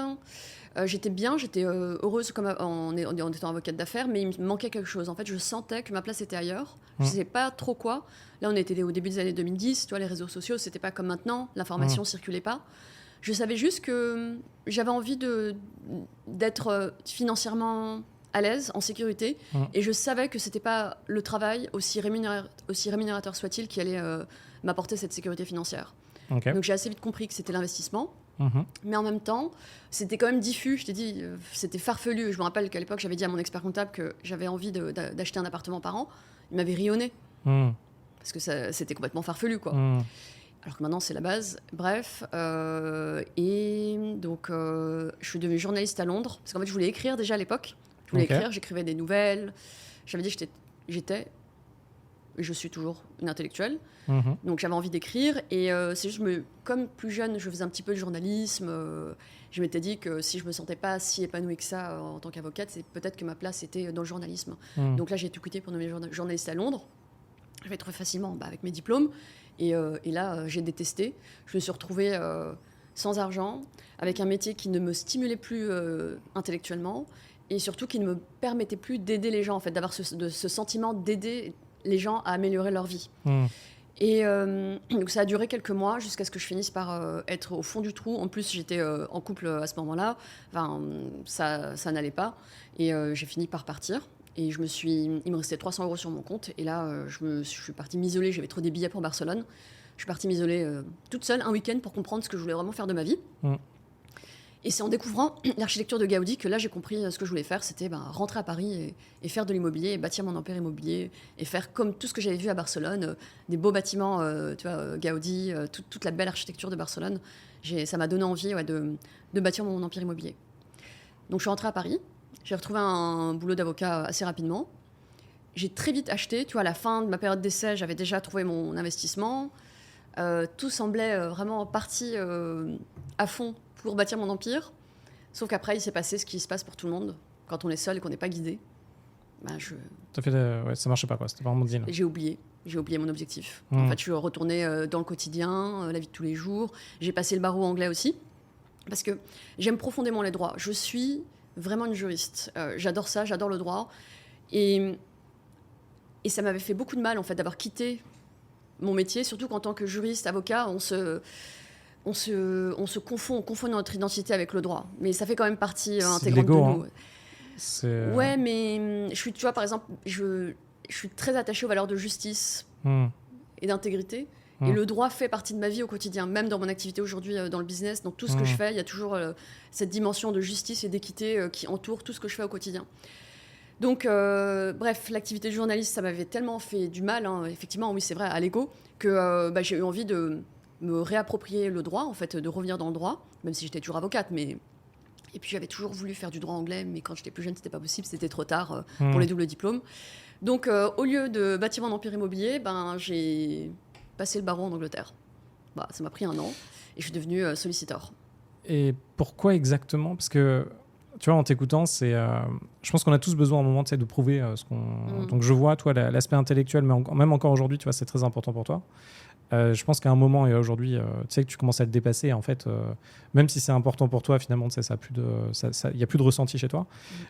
[SPEAKER 2] j'étais bien, j'étais heureuse en étant avocate d'affaires, mais il me manquait quelque chose. En fait, je sentais que ma place était ailleurs. Je ne sais pas trop quoi. Là, on était au début des années 2010. Tu vois, les réseaux sociaux, c'était pas comme maintenant. L'information circulait pas. Je savais juste que j'avais envie d'être financièrement à l'aise, en sécurité. Et je savais que c'était pas le travail, aussi rémunérateur soit-il, qui allait m'apporter cette sécurité financière.
[SPEAKER 1] Okay.
[SPEAKER 2] Donc j'ai assez vite compris que c'était l'investissement.
[SPEAKER 1] Mm-hmm.
[SPEAKER 2] Mais en même temps, c'était quand même diffus. Je t'ai dit, c'était farfelu. Je me rappelle qu'à l'époque, j'avais dit à mon expert comptable que j'avais envie d'acheter un appartement par an. Il m'avait rionné. Parce que c'était complètement farfelu, quoi. Alors que maintenant, c'est la base. Bref. Et donc, je suis devenue journaliste à Londres. Parce qu'en fait, je voulais écrire déjà à l'époque. Je voulais écrire, j'écrivais des nouvelles. J'avais dit que j'étais, et je suis toujours une intellectuelle. Donc j'avais envie d'écrire. Et c'est juste, comme plus jeune, je faisais un petit peu de journalisme. Je m'étais dit que si je me sentais pas si épanouie que ça en tant qu'avocate, c'est peut-être que ma place était dans le journalisme. Donc là, j'ai tout quitté pour devenir journaliste à Londres. Je l'ai trouvé facilement avec mes diplômes. Et là, j'ai détesté. Je me suis retrouvée sans argent, avec un métier qui ne me stimulait plus intellectuellement et surtout qui ne me permettait plus d'aider les gens, en fait, d'avoir ce sentiment d'aider les gens à améliorer leur vie. Et donc ça a duré quelques mois jusqu'à ce que je finisse par être au fond du trou. En plus, j'étais en couple à ce moment-là. Enfin, ça n'allait pas. Et j'ai fini par partir. Et il me restait 300 € sur mon compte. Et là, je suis partie m'isoler. J'avais trop des billets pour Barcelone. Je suis partie m'isoler toute seule un week-end pour comprendre ce que je voulais vraiment faire de ma vie. Et c'est en découvrant l'architecture de Gaudi que là, j'ai compris ce que je voulais faire. C'était rentrer à Paris et faire de l'immobilier, et bâtir mon empire immobilier, et faire comme tout ce que j'avais vu à Barcelone, des beaux bâtiments, tu vois, Gaudi, toute la belle architecture de Barcelone. Ça m'a donné envie de bâtir mon empire immobilier. Donc, je suis rentrée à Paris. J'ai retrouvé un boulot d'avocat assez rapidement. J'ai très vite acheté. Tu vois, à la fin de ma période d'essai, j'avais déjà trouvé mon investissement. Tout semblait vraiment parti à fond pour bâtir mon empire. Sauf qu'après, il s'est passé ce qui se passe pour tout le monde. Quand on est seul et qu'on n'est pas guidé,
[SPEAKER 1] ça marchait pas, quoi. C'était vraiment deal.
[SPEAKER 2] J'ai oublié mon objectif. En fait, je suis retournée dans le quotidien, la vie de tous les jours. J'ai passé le barreau anglais aussi. Parce que j'aime profondément les droits. Je suis vraiment une juriste. J'adore ça, j'adore le droit. Et ça m'avait fait beaucoup de mal, en fait, d'avoir quitté mon métier, surtout qu'en tant que juriste, avocat, on se confond, on confond notre identité avec le droit. Mais ça fait quand même partie intégrante de nous. Ouais, mais tu vois, par exemple, je suis très attachée aux valeurs de justice et d'intégrité. Et le droit fait partie de ma vie au quotidien, même dans mon activité aujourd'hui dans le business, dans tout ce que je fais, il y a toujours cette dimension de justice et d'équité qui entoure tout ce que je fais au quotidien. Donc, bref, l'activité de journaliste, ça m'avait tellement fait du mal, effectivement, oui, c'est vrai, à l'ego, que j'ai eu envie de me réapproprier le droit, en fait, de revenir dans le droit, même si j'étais toujours avocate, mais... Et puis, j'avais toujours voulu faire du droit anglais, mais quand j'étais plus jeune, c'était pas possible, c'était trop tard pour les doubles diplômes. Donc, au lieu de bâtir mon empire immobilier, j'ai passé le barreau en Angleterre. Ça m'a pris 1 an, et je suis devenue sollicitor.
[SPEAKER 1] Et pourquoi exactement ? Parce que, tu vois, en t'écoutant, je pense qu'on a tous besoin à un moment de prouver ce qu'on... Donc, je vois, toi, l'aspect intellectuel, mais même encore aujourd'hui, tu vois, c'est très important pour toi. Je pense qu'à un moment et aujourd'hui, tu sais que tu commences à te dépasser. En fait, même si c'est important pour toi, finalement, il n'y a plus de ressenti chez toi.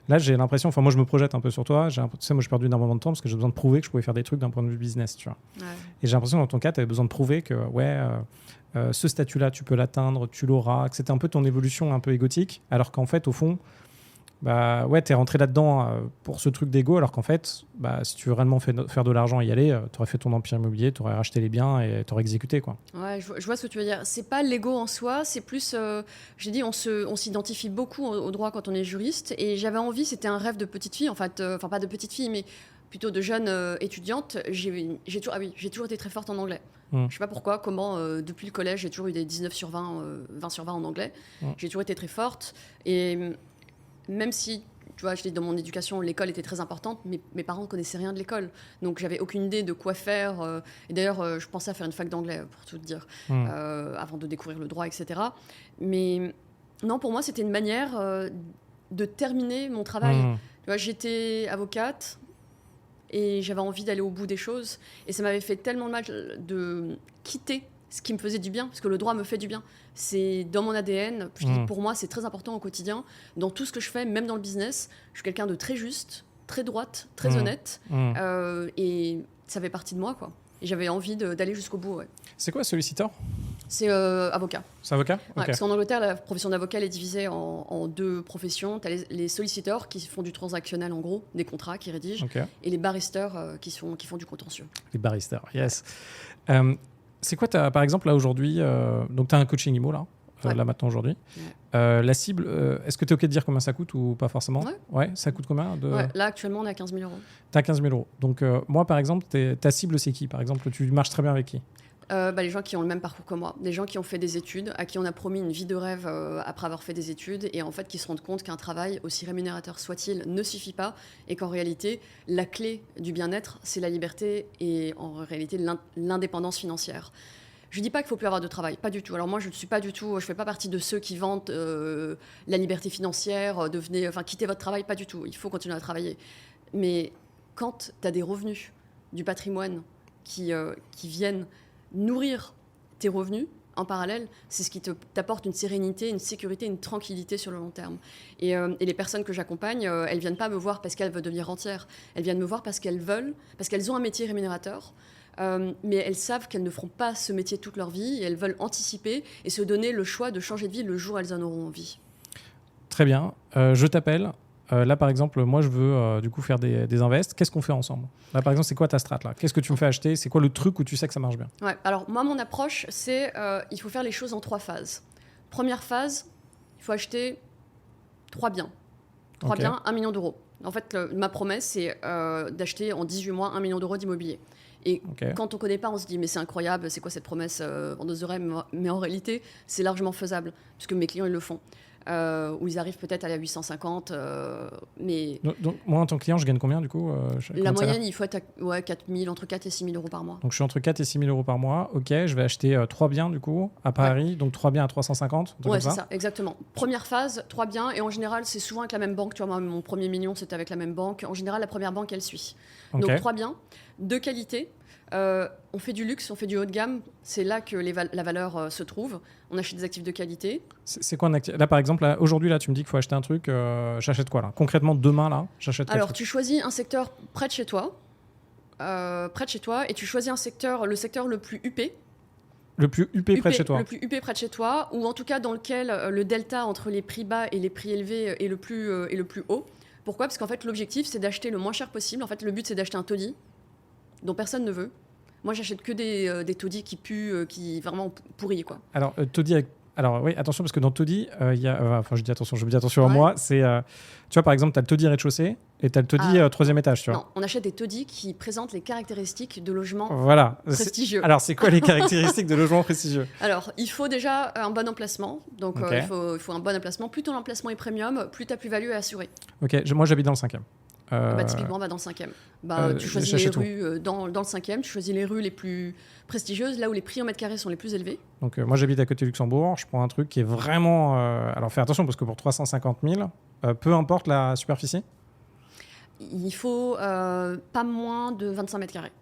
[SPEAKER 1] Là, j'ai l'impression, enfin, moi, je me projette un peu sur toi. Tu sais, moi, j'ai perdu énormément de temps parce que j'ai besoin de prouver que je pouvais faire des trucs d'un point de vue business, tu vois. Ouais. Et j'ai l'impression, dans ton cas, tu avais besoin de prouver que, ce statut-là, tu peux l'atteindre, tu l'auras, que c'était un peu ton évolution un peu égotique, alors qu'en fait, au fond, t'es rentré là-dedans pour ce truc d'ego, alors qu'en fait, si tu veux réellement faire de l'argent et y aller, t'aurais fait ton empire immobilier, t'aurais racheté les biens et t'aurais exécuté, quoi. Ouais,
[SPEAKER 2] je vois ce que tu veux dire. C'est pas l'ego en soi, c'est plus, j'ai dit, on s'identifie beaucoup au droit quand on est juriste, et j'avais envie, c'était un rêve de petite fille, en fait, enfin pas de petite fille, mais plutôt de jeune étudiante. J'ai toujours été très forte en anglais. Je sais pas pourquoi, comment, depuis le collège, j'ai toujours eu des 19 sur 20, 20 sur 20 en anglais. J'ai toujours été très forte, et même si, tu vois, je dis, dans mon éducation, l'école était très importante, mais mes parents ne connaissaient rien de l'école. Donc, j'avais aucune idée de quoi faire. Et d'ailleurs, je pensais à faire une fac d'anglais, pour tout te dire, avant de découvrir le droit, etc. Mais non, pour moi, c'était une manière de terminer mon travail. Tu vois, j'étais avocate et j'avais envie d'aller au bout des choses. Et ça m'avait fait tellement de mal de quitter ce qui me faisait du bien, parce que le droit me fait du bien. C'est dans mon ADN. Pour moi, c'est très important au quotidien. Dans tout ce que je fais, même dans le business, je suis quelqu'un de très juste, très droite, très honnête. Et ça fait partie de moi, quoi. Et j'avais envie d'aller jusqu'au bout, ouais.
[SPEAKER 1] C'est quoi, sollicitor ?
[SPEAKER 2] C'est avocat.
[SPEAKER 1] C'est avocat ?
[SPEAKER 2] Okay. Parce qu'en Angleterre, la profession d'avocat elle est divisée en 2 professions. Tu as les sollicitors qui font du transactionnel, en gros, des contrats, qui rédigent, et les barristers qui font du contentieux.
[SPEAKER 1] Les barristers, yes. C'est quoi, par exemple, là aujourd'hui, donc tu as un coaching IMO là, là maintenant aujourd'hui. Ouais. La cible, est-ce que tu es OK de dire combien ça coûte ou pas forcément? Ouais, ça coûte combien
[SPEAKER 2] Là, actuellement, on est à 15 000 €.
[SPEAKER 1] Tu as 15 000 €. Donc, moi, par exemple, ta cible, c'est qui? Par exemple, tu marches très bien avec qui?
[SPEAKER 2] Les gens qui ont le même parcours que moi, des gens qui ont fait des études, à qui on a promis une vie de rêve après avoir fait des études, et en fait qui se rendent compte qu'un travail, aussi rémunérateur soit-il, ne suffit pas, et qu'en réalité, la clé du bien-être, c'est la liberté et en réalité l'indépendance financière. Je ne dis pas qu'il ne faut plus avoir de travail, pas du tout. Alors moi, je ne fais pas partie de ceux qui vantent la liberté financière, quitter votre travail, pas du tout. Il faut continuer à travailler. Mais quand tu as des revenus, du patrimoine qui viennent nourrir tes revenus en parallèle, c'est ce qui t'apporte une sérénité, une sécurité, une tranquillité sur le long terme. Et les personnes que j'accompagne, elles viennent pas me voir parce qu'elles veulent devenir rentières. Elles viennent me voir parce qu'elles ont un métier rémunérateur, mais elles savent qu'elles ne feront pas ce métier toute leur vie et elles veulent anticiper et se donner le choix de changer de vie le jour où elles en auront envie.
[SPEAKER 1] Très bien. Je t'appelle. Là, par exemple, moi, je veux du coup faire des invests. Qu'est-ce qu'on fait ensemble? Là, par exemple, c'est quoi ta strat là? Qu'est-ce que tu me fais acheter? C'est quoi le truc où tu sais que ça marche bien?
[SPEAKER 2] Ouais, alors moi, mon approche, c'est il faut faire les choses en 3 phases. Première phase, il faut acheter 3 biens. 3 biens, 1 million d'euros. En fait, ma promesse, c'est d'acheter en 18 mois 1 million d'euros d'immobilier. Et quand on ne connaît pas, on se dit mais c'est incroyable, c'est quoi cette promesse en 2 oreilles? Mais en réalité, c'est largement faisable, puisque mes clients, ils le font. Où ils arrivent peut-être à la 850. Mais
[SPEAKER 1] donc, moi, en tant que client, je gagne combien du coup
[SPEAKER 2] la moyenne, il faut être à 4 000, entre 4 et 6 000 € par mois.
[SPEAKER 1] Donc, je suis entre 4 et 6 000 € par mois. OK, je vais acheter 3 biens du coup à Paris. Donc, 3 biens à 350.
[SPEAKER 2] Ouais, c'est ça, exactement. Première phase, 3 biens. Et en général, c'est souvent avec la même banque. Tu vois, moi, mon premier million, c'était avec la même banque. En général, la première banque, elle suit. Donc, 3 biens de qualité. On fait du luxe, on fait du haut de gamme. C'est là que la valeur se trouve. On achète des actifs de qualité.
[SPEAKER 1] C'est quoi un actif? Là, par exemple, aujourd'hui, là, tu me dis qu'il faut acheter un truc. J'achète quoi là? Concrètement, demain, là, j'achète quoi?
[SPEAKER 2] Alors, tu choisis un secteur près de chez toi. Et tu choisis le secteur le plus huppé.
[SPEAKER 1] Le plus huppé près de chez toi.
[SPEAKER 2] Le plus huppé près de chez toi, ou en tout cas dans lequel le delta entre les prix bas et les prix élevés est le plus haut. Pourquoi? Parce qu'en fait, l'objectif, c'est d'acheter le moins cher possible. En fait, le but, c'est d'acheter un taudis dont personne ne veut. Moi, j'achète que des taudis qui puent, qui vraiment pourris, quoi.
[SPEAKER 1] Alors, taudis avec... Alors, oui, attention, parce que dans taudis, il y a... je me dis attention à moi. C'est, tu vois, par exemple, tu as le taudis rez-de-chaussée et tu as le taudis 3e étage, tu vois.
[SPEAKER 2] Non, on achète des taudis qui présentent les caractéristiques de logements prestigieux.
[SPEAKER 1] Alors, c'est quoi les caractéristiques de logements prestigieux?
[SPEAKER 2] Alors, il faut déjà un bon emplacement. Donc, il faut un bon emplacement. Plus ton emplacement est premium, plus ta plus-value est assurée.
[SPEAKER 1] OK, moi, j'habite dans le 5e.
[SPEAKER 2] Typiquement, dans le 5e. Tu choisis les rues dans le 5e, tu choisis les rues les plus prestigieuses, là où les prix en mètre carré sont les plus élevés.
[SPEAKER 1] Donc, moi, j'habite à côté du Luxembourg. Je prends un truc qui est vraiment... Alors, fais attention, parce que pour 350 000, peu importe la superficie.
[SPEAKER 2] Il faut pas moins de 25 mètres carrés.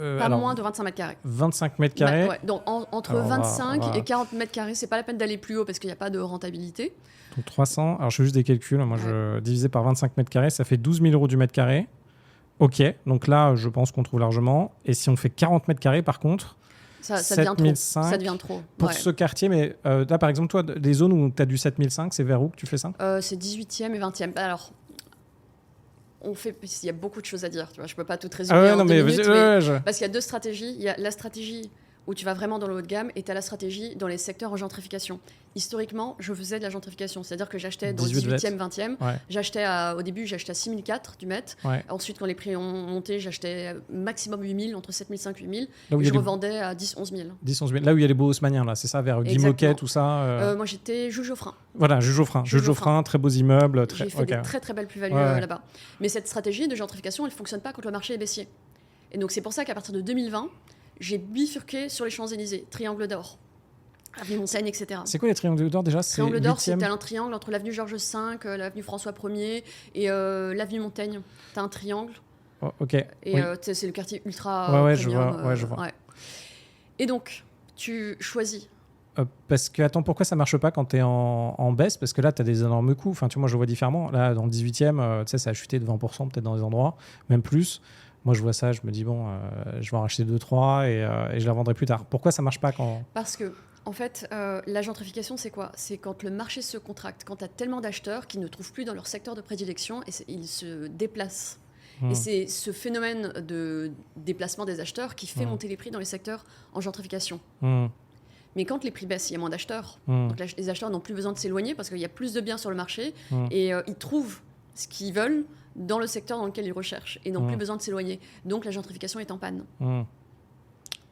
[SPEAKER 2] Moins de 25 mètres carrés.
[SPEAKER 1] 25 mètres carrés.
[SPEAKER 2] Ouais. Donc, entre 25 et 40 mètres carrés, c'est pas la peine d'aller plus haut parce qu'il n'y a pas de rentabilité.
[SPEAKER 1] Donc 300, alors je fais juste des calculs, moi je divisé par 25 mètres carrés, ça fait 12 000 € du mètre carré. Ok, donc là je pense qu'on trouve largement. Et si on fait 40 mètres carrés par contre,
[SPEAKER 2] ça devient trop.
[SPEAKER 1] Pour ce quartier, mais là par exemple, toi, les zones où tu as du 7005, c'est vers où que tu fais ça?
[SPEAKER 2] C'est 18e et 20e. Alors, il y a beaucoup de choses à dire, tu vois, je peux pas tout résumer en 2 minutes. Parce qu'il y a 2 stratégies. Il y a la stratégie où tu vas vraiment dans le haut de gamme et tu as la stratégie dans les secteurs en gentrification. Historiquement, je faisais de la gentrification, c'est-à-dire que j'achetais dans le 18e, 20e. Ouais. Au début, j'achetais à 6 400 du mètre. Ouais. Ensuite, quand les prix ont monté, j'achetais maximum 8 000, entre 7 500 et 8 000. Et je revendais à 10 11 000.
[SPEAKER 1] 10 11 000. Là où il y a les beaux haussmanniens, là, c'est ça, vers Guy Moquet, tout ça
[SPEAKER 2] Moi, j'étais Jules Geoffrin.
[SPEAKER 1] Voilà, Jules Geoffrin, très beaux immeubles.
[SPEAKER 2] J'ai fait des très très belles plus-values là-bas. Mais cette stratégie de gentrification, elle ne fonctionne pas quand le marché est baissier. Et donc, c'est pour ça qu'à partir de 2020, j'ai bifurqué sur les Champs-Élysées, Triangle d'Or, avenue Montaigne, etc.
[SPEAKER 1] C'est quoi les triangles d'or déjà?
[SPEAKER 2] Triangle d'Or, c'est un triangle entre l'avenue Georges V, l'avenue François Ier et l'avenue Montaigne. Tu as un triangle.
[SPEAKER 1] Oh, ok.
[SPEAKER 2] Et c'est le quartier ultra
[SPEAKER 1] premium, je vois.
[SPEAKER 2] Et donc, tu choisis.
[SPEAKER 1] Parce que, attends, pourquoi ça marche pas quand tu es en baisse? Parce que là, tu as des énormes coûts. Enfin, tu vois, moi, je vois différemment. Là, dans le 18e, tu sais, ça a chuté de 20%, peut-être dans des endroits, même plus. Moi, je vois ça, je me dis, bon, je vais en racheter 2-3 et je la vendrai plus tard. Pourquoi ça marche pas quand...
[SPEAKER 2] Parce que, en fait, la gentrification, c'est quoi? C'est quand le marché se contracte, quand tu as tellement d'acheteurs qui ne trouvent plus dans leur secteur de prédilection et ils se déplacent. Et c'est ce phénomène de déplacement des acheteurs qui fait monter les prix dans les secteurs en gentrification. Mais quand les prix baissent, il y a moins d'acheteurs. Donc les acheteurs n'ont plus besoin de s'éloigner parce qu'il y a plus de biens sur le marché et ils trouvent ce qu'ils veulent dans le secteur dans lequel ils recherchent et n'ont plus besoin de s'éloigner. Donc la gentrification est en panne.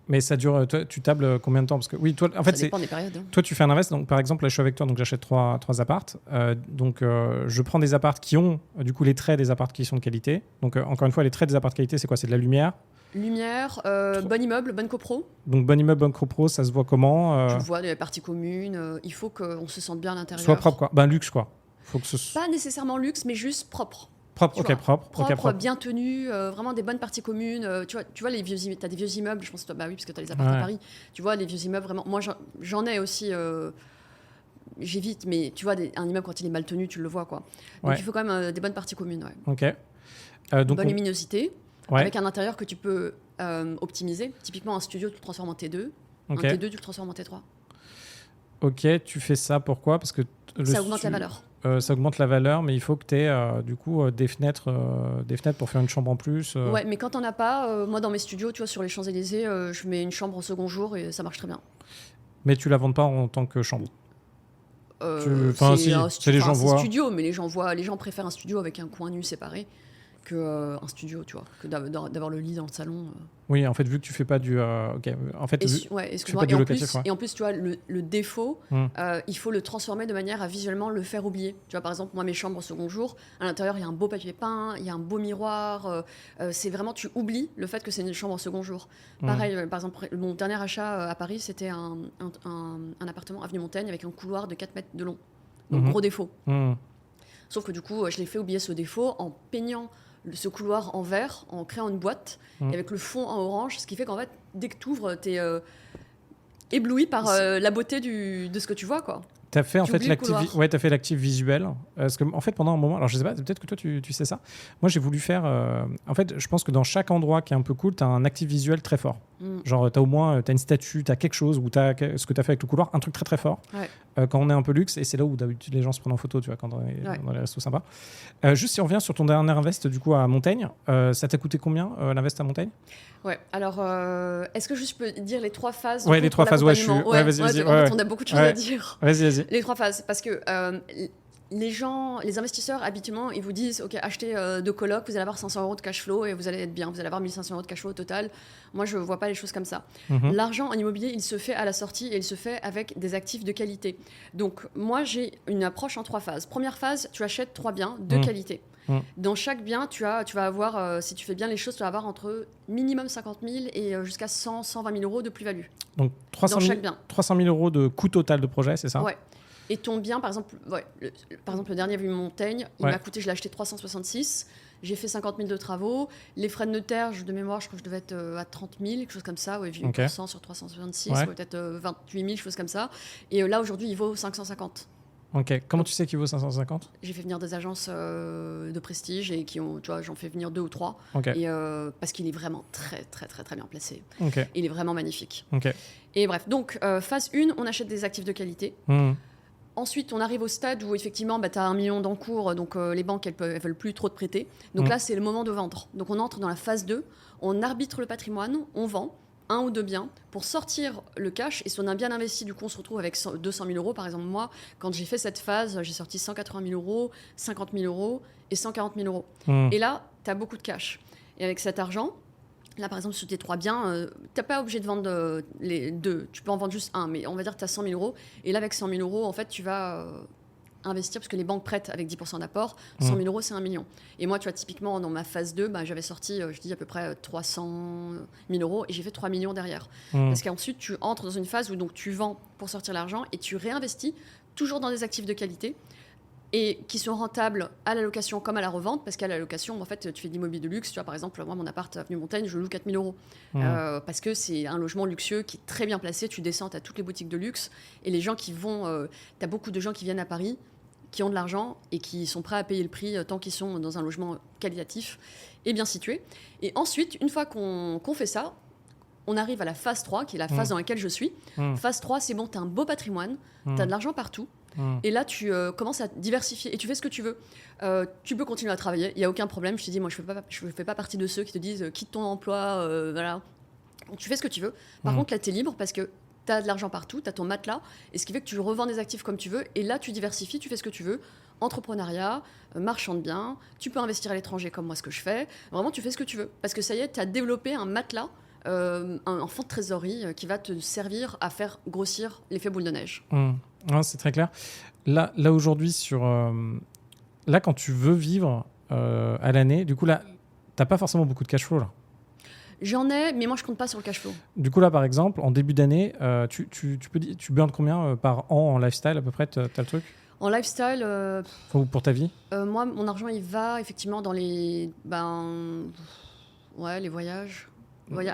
[SPEAKER 1] Mais ça dure, toi, tu tables combien de temps? Parce que oui, toi, en fait,
[SPEAKER 2] ça dépend des périodes.
[SPEAKER 1] Toi, tu fais un invest. Donc, par exemple, là, je suis avec toi, donc j'achète trois appartes. Je prends des appartes qui ont, du coup, les traits des appartes qui sont de qualité. Donc, encore une fois, les traits des appartes de qualité, c'est quoi? C'est de la lumière.
[SPEAKER 2] Lumière, bon immeuble, bonne copro.
[SPEAKER 1] Donc, bon immeuble, bonne copro, ça se voit comment?
[SPEAKER 2] Tu le vois, les parties communes. Il faut qu'on se sente bien à l'intérieur.
[SPEAKER 1] Soit propre, quoi. Ben, luxe, quoi. Faut que ce...
[SPEAKER 2] Pas nécessairement luxe, mais juste propre.
[SPEAKER 1] Propre, ok, propre.
[SPEAKER 2] Propre, bien tenu, vraiment des bonnes parties communes. Tu vois les vieux immeubles, t'as des vieux immeubles, je pense que toi, bah oui, parce que t'as les apparts à Paris. Tu vois, les vieux immeubles, vraiment. Moi, j'en ai aussi. J'évite, mais tu vois, un immeuble, quand il est mal tenu, tu le vois, quoi. Donc, il faut quand même des bonnes parties communes,
[SPEAKER 1] Ok.
[SPEAKER 2] Donc, bonne luminosité, avec un intérieur que tu peux optimiser. Typiquement, un studio, tu le transformes en T2. Un T2, tu le transformes en T3.
[SPEAKER 1] Ok, tu fais ça, pourquoi? Parce que
[SPEAKER 2] ça augmente la valeur.
[SPEAKER 1] Ça augmente la valeur, mais il faut que tu aies du coup des fenêtres pour faire une chambre en plus.
[SPEAKER 2] Ouais, mais quand on n'a pas, moi dans mes studios, tu vois, sur les Champs-Élysées, je mets une chambre au second jour et ça marche très bien.
[SPEAKER 1] Mais tu la vends pas en tant que chambre?
[SPEAKER 2] C'est un studio, mais les gens préfèrent un studio avec un coin nu séparé qu'un studio, tu vois, que d'avoir le lit dans le salon.
[SPEAKER 1] Oui, en fait, vu que tu fais pas du... ok, en fait,
[SPEAKER 2] excuse-moi. Et en plus, tu vois, le défaut, il faut le transformer de manière à visuellement le faire oublier. Tu vois, par exemple, moi, mes chambres au second jour, à l'intérieur, il y a un beau papier peint, il y a un beau miroir. C'est vraiment, tu oublies le fait que c'est une chambre au second jour. Pareil, par exemple, mon dernier achat à Paris, c'était un appartement avenue Montaigne avec un couloir de 4 mètres de long. Donc, gros défaut. Sauf que du coup, je l'ai fait oublier ce défaut en peignant ce couloir en vert, en créant une boîte, et avec le fond en orange, ce qui fait qu'en fait, dès que tu ouvres, tu es ébloui par la beauté de ce que tu vois, quoi.
[SPEAKER 1] Tu as fait en fait l'actif visuel. Parce que en fait, pendant un moment, alors je sais pas, peut-être que toi tu sais ça. Moi, j'ai voulu faire. En fait, je pense que dans chaque endroit qui est un peu cool, tu as un actif visuel très fort. Genre, tu as au moins une statue, tu as quelque chose, ou tu as ce que tu as fait avec le couloir, un truc très très fort. Quand on est un peu luxe, et c'est là où d'habitude les gens se prennent en photo, tu vois, quand dans les restos sympas. Juste si on revient sur ton dernier invest, du coup, à Montaigne, ça t'a coûté combien l'invest à Montaigne?
[SPEAKER 2] Ouais, alors est-ce que je peux dire les 3 phases?
[SPEAKER 1] Ouais, les 3 phases, ouais, je suis.
[SPEAKER 2] Vas-y. En fait, on a beaucoup de choses à dire.
[SPEAKER 1] Vas-y.
[SPEAKER 2] Les 3 phases, parce que les investisseurs, habituellement, ils vous disent ok, achetez 2 colocs, vous allez avoir 500 euros de cash flow et vous allez être bien, vous allez avoir 1500 euros de cash flow au total. Moi, je ne vois pas les choses comme ça. L'argent en immobilier, il se fait à la sortie et il se fait avec des actifs de qualité. Donc, moi, j'ai une approche en 3 phases. Première phase, tu achètes 3 biens de qualité. Dans chaque bien, tu vas avoir, si tu fais bien les choses, tu vas avoir entre minimum 50 000 et jusqu'à 100 120 000 euros de plus-value.
[SPEAKER 1] Donc 300 000 euros de coût total de projet, c'est ça?
[SPEAKER 2] Ouais. Et ton bien, par exemple, le dernier Avenue Montaigne, il m'a coûté, je l'ai acheté 366. J'ai fait 50 000 de travaux. Les frais de notaire, de mémoire, je crois que je devais être à 30 000, quelque chose comme ça. 8% sur 366, peut-être 28 000, quelque chose comme ça. Et là, aujourd'hui, il vaut 550.
[SPEAKER 1] Ok. Comment tu sais qu'il vaut 550?
[SPEAKER 2] J'ai fait venir des agences de prestige et j'en fais venir 2 ou 3. Et, parce qu'il est vraiment très, très, très, très bien placé. Il est vraiment magnifique. Et bref, donc, phase 1, on achète des actifs de qualité. Ensuite, on arrive au stade où effectivement, tu as 1 million d'encours, donc les banques, elles veulent plus trop te prêter. Donc là, c'est le moment de vendre. Donc on entre dans la phase 2, on arbitre le patrimoine, on vend 1 ou 2 biens pour sortir le cash. Et si on a bien investi, du coup, on se retrouve avec 200 000 euros. Par exemple, moi, quand j'ai fait cette phase, j'ai sorti 180 000 euros, 50 000 euros et 140 000 euros. Et là, tu as beaucoup de cash. Et avec cet argent, là, par exemple, sur tes 3 biens, tu n'es pas obligé de vendre les 2. Tu peux en vendre juste 1, mais on va dire que tu as 100 000 euros. Et là, avec 100 000 euros, en fait, tu vas investir, parce que les banques prêtent avec 10% d'apport. 100 000 euros, c'est 1 million. Et moi, tu vois, typiquement, dans ma phase 2, j'avais sorti, je dis, à peu près 300 000 euros et j'ai fait 3 millions derrière. Parce qu'ensuite, tu entres dans une phase où donc, tu vends pour sortir l'argent et tu réinvestis toujours dans des actifs de qualité et qui sont rentables à la location comme à la revente, parce qu'à la location, en fait, tu fais de l'immobilier de luxe. Tu vois, par exemple, moi, mon appart avenue Montaigne, je loue 4 000 euros. Parce que c'est un logement luxueux qui est très bien placé. Tu descends à toutes les boutiques de luxe. Et les gens qui vont... tu as beaucoup de gens qui viennent à Paris, qui ont de l'argent et qui sont prêts à payer le prix tant qu'ils sont dans un logement qualitatif et bien situé. Et ensuite, une fois qu'on fait ça, on arrive à la phase 3, qui est la phase dans laquelle je suis. Phase 3, c'est bon, tu as un beau patrimoine, tu as de l'argent partout. Et là, tu commences à diversifier et tu fais ce que tu veux. Tu peux continuer à travailler, il n'y a aucun problème. Je te dis, moi, je ne fais pas partie de ceux qui te disent quitte ton emploi. Voilà. Donc, tu fais ce que tu veux. Par contre, là, tu es libre parce que tu as de l'argent partout, tu as ton matelas. Et ce qui fait que tu revends des actifs comme tu veux. Et là, tu diversifies, tu fais ce que tu veux. Entrepreneuriat, marchand de biens, tu peux investir à l'étranger comme moi, ce que je fais. Vraiment, tu fais ce que tu veux. Parce que ça y est, tu as développé un matelas, un fonds de trésorerie qui va te servir à faire grossir l'effet boule de neige.
[SPEAKER 1] Ouais, c'est très clair. Là aujourd'hui, là, quand tu veux vivre à l'année, du coup, là, tu n'as pas forcément beaucoup de cash flow, là.
[SPEAKER 2] J'en ai, mais moi, je compte pas sur le cash flow.
[SPEAKER 1] Du coup, là, par exemple, en début d'année, tu burnes combien par an en lifestyle, à peu près? Tu as le truc?
[SPEAKER 2] En lifestyle...
[SPEAKER 1] pour ta vie?
[SPEAKER 2] Moi, mon argent, il va effectivement dans les... les voyages.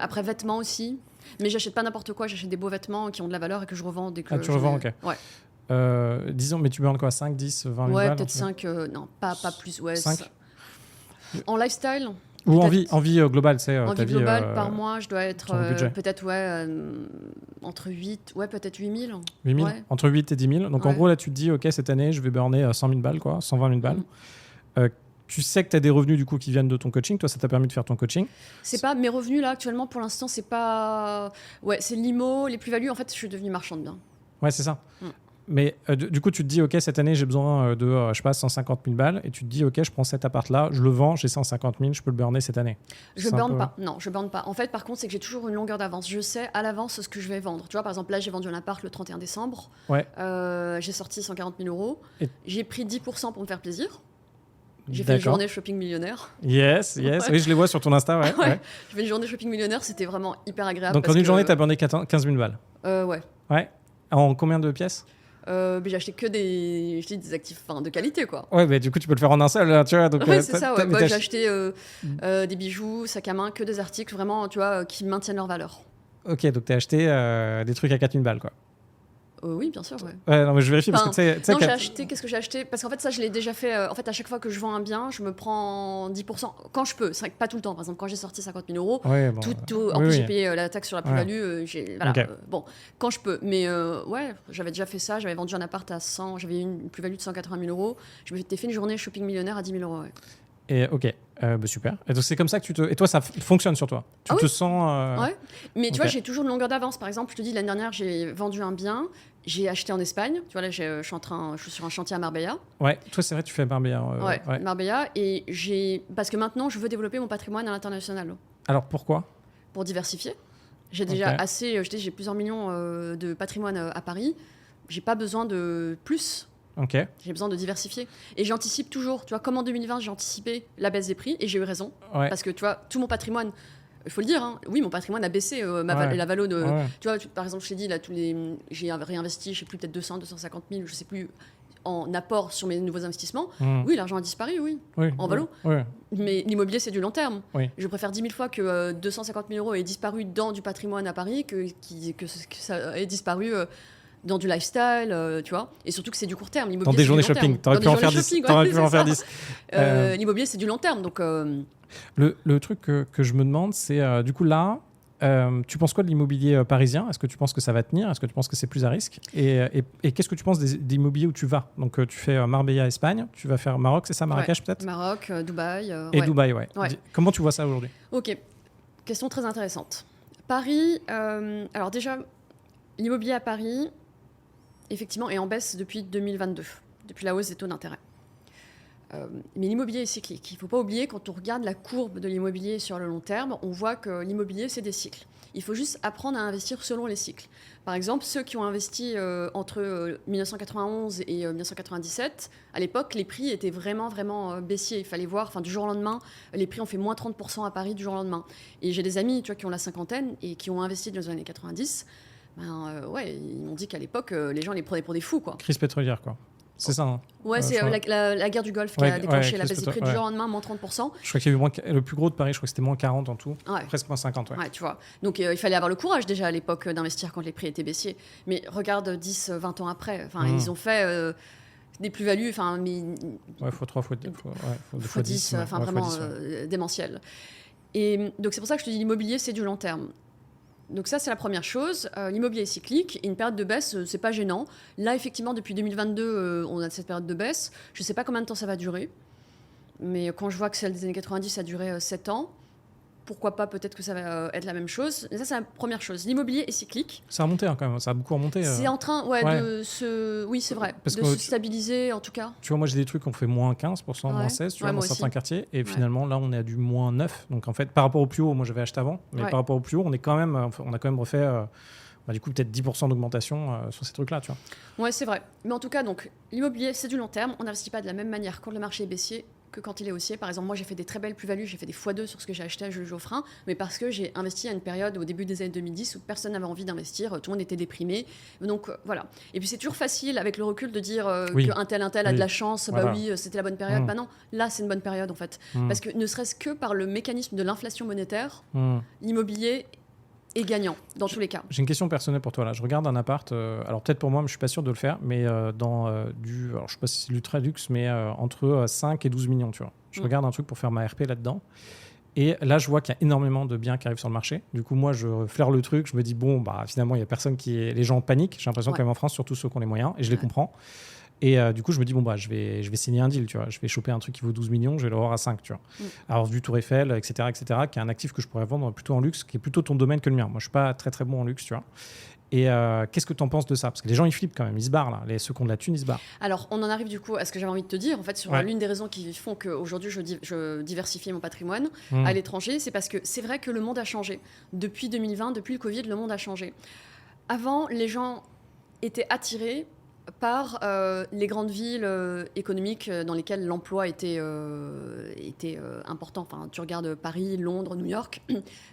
[SPEAKER 2] Après, vêtements aussi. Mais j'achète pas n'importe quoi. J'achète des beaux vêtements qui ont de la valeur et que je revends dès que...
[SPEAKER 1] Ah, tu revends, ok.
[SPEAKER 2] Ouais.
[SPEAKER 1] Disons, mais tu burnes quoi? 5, 10, 20 000
[SPEAKER 2] balles?
[SPEAKER 1] Ouais,
[SPEAKER 2] peut-être 5. Non, pas plus. Ouais,
[SPEAKER 1] 5
[SPEAKER 2] En lifestyle...
[SPEAKER 1] Ou en vie globale, c'est
[SPEAKER 2] en
[SPEAKER 1] ta
[SPEAKER 2] vie globale, par mois, je dois être peut-être entre 8, peut-être 8 000.
[SPEAKER 1] 8 000
[SPEAKER 2] ouais.
[SPEAKER 1] Entre 8 et 10 000. Donc en gros, là, tu te dis, OK, cette année, je vais burner 100 000 balles, quoi, 120 000 balles. Tu sais que tu as des revenus du coup qui viennent de ton coaching. Toi, ça t'a permis de faire ton coaching.
[SPEAKER 2] C'est pas mes revenus là actuellement pour l'instant, c'est pas. Ouais, c'est l'IMO, les plus-values. En fait, je suis devenue marchand de biens.
[SPEAKER 1] Ouais, c'est ça. Mais du coup, tu te dis, OK, cette année, j'ai besoin de, je sais pas, 150 000 balles. Et tu te dis, OK, je prends cet appart-là, je le vends, j'ai 150 000, je peux le burner cette année.
[SPEAKER 2] Je burne pas. Non, je burne pas. En fait, par contre, c'est que j'ai toujours une longueur d'avance. Je sais à l'avance ce que je vais vendre. Tu vois, par exemple, là, j'ai vendu un appart le 31 décembre.
[SPEAKER 1] Ouais.
[SPEAKER 2] J'ai sorti 140 000 €. J'ai pris 10% pour me faire plaisir. J'ai
[SPEAKER 1] D'accord.
[SPEAKER 2] fait une journée shopping millionnaire.
[SPEAKER 1] Yes. Ouais. Oui, je les vois sur ton Insta. Ouais.
[SPEAKER 2] J'ai fait une journée shopping millionnaire, c'était vraiment hyper agréable.
[SPEAKER 1] Donc, en une journée, tu as burné 15 000 balles.
[SPEAKER 2] Ouais.
[SPEAKER 1] Ouais. En combien de pièces?
[SPEAKER 2] J'ai acheté que des actifs de qualité, quoi.
[SPEAKER 1] Ouais, mais du coup, tu peux le faire en un seul, tu vois. Donc,
[SPEAKER 2] c'est ça, ouais. J'ai acheté des bijoux, sacs à main, que des articles vraiment, tu vois, qui maintiennent leur valeur.
[SPEAKER 1] Ok, donc tu as acheté des trucs à 4 000 balles, quoi.
[SPEAKER 2] Oui, bien sûr, ouais.
[SPEAKER 1] Non, mais je vérifie parce que tu sais.
[SPEAKER 2] Non, j'ai acheté. Qu'est-ce que j'ai acheté? Parce qu'en fait, ça, je l'ai déjà fait. En fait, à chaque fois que je vends un bien, je me prends 10%. Quand je peux. C'est vrai que pas tout le temps. Par exemple, quand j'ai sorti 50 000 €,
[SPEAKER 1] ouais, bon,
[SPEAKER 2] en plus, j'ai payé la taxe sur la plus-value. Voilà.
[SPEAKER 1] Okay.
[SPEAKER 2] Bon, quand je peux. Mais ouais, j'avais déjà fait ça. J'avais vendu un appart à 100. J'avais eu une plus-value de 180 000 €. Je m'étais fait une journée shopping millionnaire à 10 000 €. Ouais.
[SPEAKER 1] Et ok, super. Et donc c'est comme ça que tu te. Et toi, ça fonctionne sur toi. Tu te sens.
[SPEAKER 2] Ouais. Mais tu vois, j'ai toujours une longueur d'avance. Par exemple, je te dis, l'année dernière, j'ai vendu un bien. J'ai acheté en Espagne. Tu vois, là, je suis sur un chantier à Marbella.
[SPEAKER 1] Ouais, toi, c'est vrai, tu fais Marbella.
[SPEAKER 2] Ouais, Marbella. Et parce que maintenant, je veux développer mon patrimoine à l'international.
[SPEAKER 1] Alors, pourquoi?
[SPEAKER 2] Pour diversifier. J'ai déjà j'ai plusieurs millions de patrimoine à Paris. J'ai pas besoin de plus.
[SPEAKER 1] Okay.
[SPEAKER 2] J'ai besoin de diversifier. Et j'anticipe toujours. Tu vois, comme en 2020, j'ai anticipé la baisse des prix et j'ai eu raison. Ouais. Parce que, tu vois, tout mon patrimoine, il faut le dire, hein, oui, mon patrimoine a baissé. La valo de... Tu vois, par exemple, je t'ai dit, là, j'ai réinvesti, je sais plus, peut-être 200, 250 000, je sais plus, en apport sur mes nouveaux investissements. Oui, l'argent a disparu, en valo. Mais l'immobilier, c'est du long terme. Je préfère 10 000 fois que 250 000 € aient disparu dans du patrimoine à Paris que ça ait disparu... dans du lifestyle, tu vois, et surtout que c'est du court terme.
[SPEAKER 1] Dans des journées shopping, t'aurais pu en faire 10.
[SPEAKER 2] L'immobilier, c'est du long terme, donc...
[SPEAKER 1] Le truc que je me demande, c'est du coup là, tu penses quoi de l'immobilier parisien? Est-ce que tu penses que ça va tenir? Est-ce que tu penses que c'est plus à risque? Et qu'est-ce que tu penses des immobiliers où tu vas? Donc tu fais Marbella, Espagne, tu vas faire Maroc, c'est ça, Marrakech peut-être?
[SPEAKER 2] Maroc, Dubaï.
[SPEAKER 1] Et Dubaï, ouais. Comment tu vois ça aujourd'hui?
[SPEAKER 2] Ok, question très intéressante. Paris, alors déjà, l'immobilier à Paris, effectivement, est en baisse depuis 2022, depuis la hausse des taux d'intérêt. Mais l'immobilier est cyclique. Il ne faut pas oublier, quand on regarde la courbe de l'immobilier sur le long terme, on voit que l'immobilier, c'est des cycles. Il faut juste apprendre à investir selon les cycles. Par exemple, ceux qui ont investi entre 1991 et 1997, à l'époque, les prix étaient vraiment, vraiment baissiers. Il fallait voir, du jour au lendemain, les prix ont fait moins 30% à Paris du jour au lendemain. Et j'ai des amis, tu vois, qui ont la cinquantaine et qui ont investi dans les années 90. Ils m'ont dit qu'à l'époque, les gens les prenaient pour des fous, quoi.
[SPEAKER 1] Crise pétrolière, quoi. C'est ça, hein.
[SPEAKER 2] Ouais, c'est la guerre du Golfe qui a déclenché la baisse des prix du jour au lendemain, moins 30%.
[SPEAKER 1] Je crois qu'il y a eu le plus gros de Paris, je crois que c'était moins 40 en tout, presque moins 50.
[SPEAKER 2] Ouais, tu vois. Donc il fallait avoir le courage déjà à l'époque d'investir quand les prix étaient baissiers. Mais regarde 10, 20 ans après, ils ont fait des plus-values,
[SPEAKER 1] fois 3, fois 10,
[SPEAKER 2] vraiment démentiel. Et donc c'est pour ça que je te dis l'immobilier, c'est du long terme. Donc ça, c'est la première chose. L'immobilier est cyclique. Et une période de baisse, c'est pas gênant. Là, effectivement, depuis 2022, on a cette période de baisse. Je sais pas combien de temps ça va durer. Mais quand je vois que celle des années 90 a duré 7 ans, pourquoi pas, peut-être que ça va être la même chose. Et ça, c'est la première chose. L'immobilier est cyclique.
[SPEAKER 1] Ça a remonté quand même, ça a beaucoup remonté.
[SPEAKER 2] C'est en train de se... Oui, c'est vrai.
[SPEAKER 1] Parce
[SPEAKER 2] de
[SPEAKER 1] que
[SPEAKER 2] se stabiliser, en tout cas.
[SPEAKER 1] Tu vois, moi, j'ai des trucs qui ont fait moins 15%, moins 16%, tu vois, dans certains quartiers. Et finalement, là, on est à du moins 9%. Donc, en fait, par rapport au plus haut, moi, j'avais acheté avant. Mais par rapport au plus haut, on a quand même refait, du coup, peut-être 10% d'augmentation sur ces trucs-là, tu vois.
[SPEAKER 2] Ouais, c'est vrai. Mais en tout cas, donc, l'immobilier, c'est du long terme. On n'investit pas de la même manière quand le marché est baissier que quand il est haussier. Par exemple, moi, j'ai fait des très belles plus-values, j'ai fait des x2 sur ce que j'ai acheté à Jules Geoffrin, mais parce que j'ai investi à une période au début des années 2010 où personne n'avait envie d'investir, tout le monde était déprimé. Donc, voilà. Et puis, c'est toujours facile, avec le recul, de dire qu'un tel a de la chance, voilà. C'était la bonne période. Bah non, là, c'est une bonne période, en fait. Parce que ne serait-ce que par le mécanisme de l'inflation monétaire, l'immobilier est gagnant dans tous les cas.
[SPEAKER 1] J'ai une question personnelle pour toi là. Je regarde un appart, alors peut-être pour moi, mais je suis pas sûr de le faire, mais alors je sais pas si c'est l'ultra luxe, mais entre 5 et 12 millions, tu vois. Je regarde un truc pour faire ma RP là-dedans. Et là, je vois qu'il y a énormément de biens qui arrivent sur le marché. Du coup, moi, je flaire le truc. Je me dis, bon, bah, finalement, il y a personne les gens paniquent. J'ai l'impression quand même en France, surtout ceux qui ont les moyens, et je les comprends. Et du coup, je me dis, bon, bah, je vais signer un deal, tu vois. Je vais choper un truc qui vaut 12 millions, je vais l'avoir à 5, tu vois. Alors, vu Tour Eiffel, etc., qui est un actif que je pourrais vendre plutôt en luxe, qui est plutôt ton domaine que le mien. Moi, je suis pas très, très bon en luxe, tu vois. Et qu'est-ce que tu en penses de ça? Parce que les gens, ils flippent quand même, ils se barrent, là. Ceux qui ont de la thune, ils se barrent.
[SPEAKER 2] Alors, on en arrive du coup à ce que j'avais envie de te dire. En fait, sur l'une des raisons qui font qu'aujourd'hui, je diversifie mon patrimoine à l'étranger, c'est parce que c'est vrai que le monde a changé. Depuis 2020, depuis le Covid, le monde a changé. Avant, les gens étaient attirés par les grandes villes économiques dans lesquelles l'emploi était important. Enfin, tu regardes Paris, Londres, New York,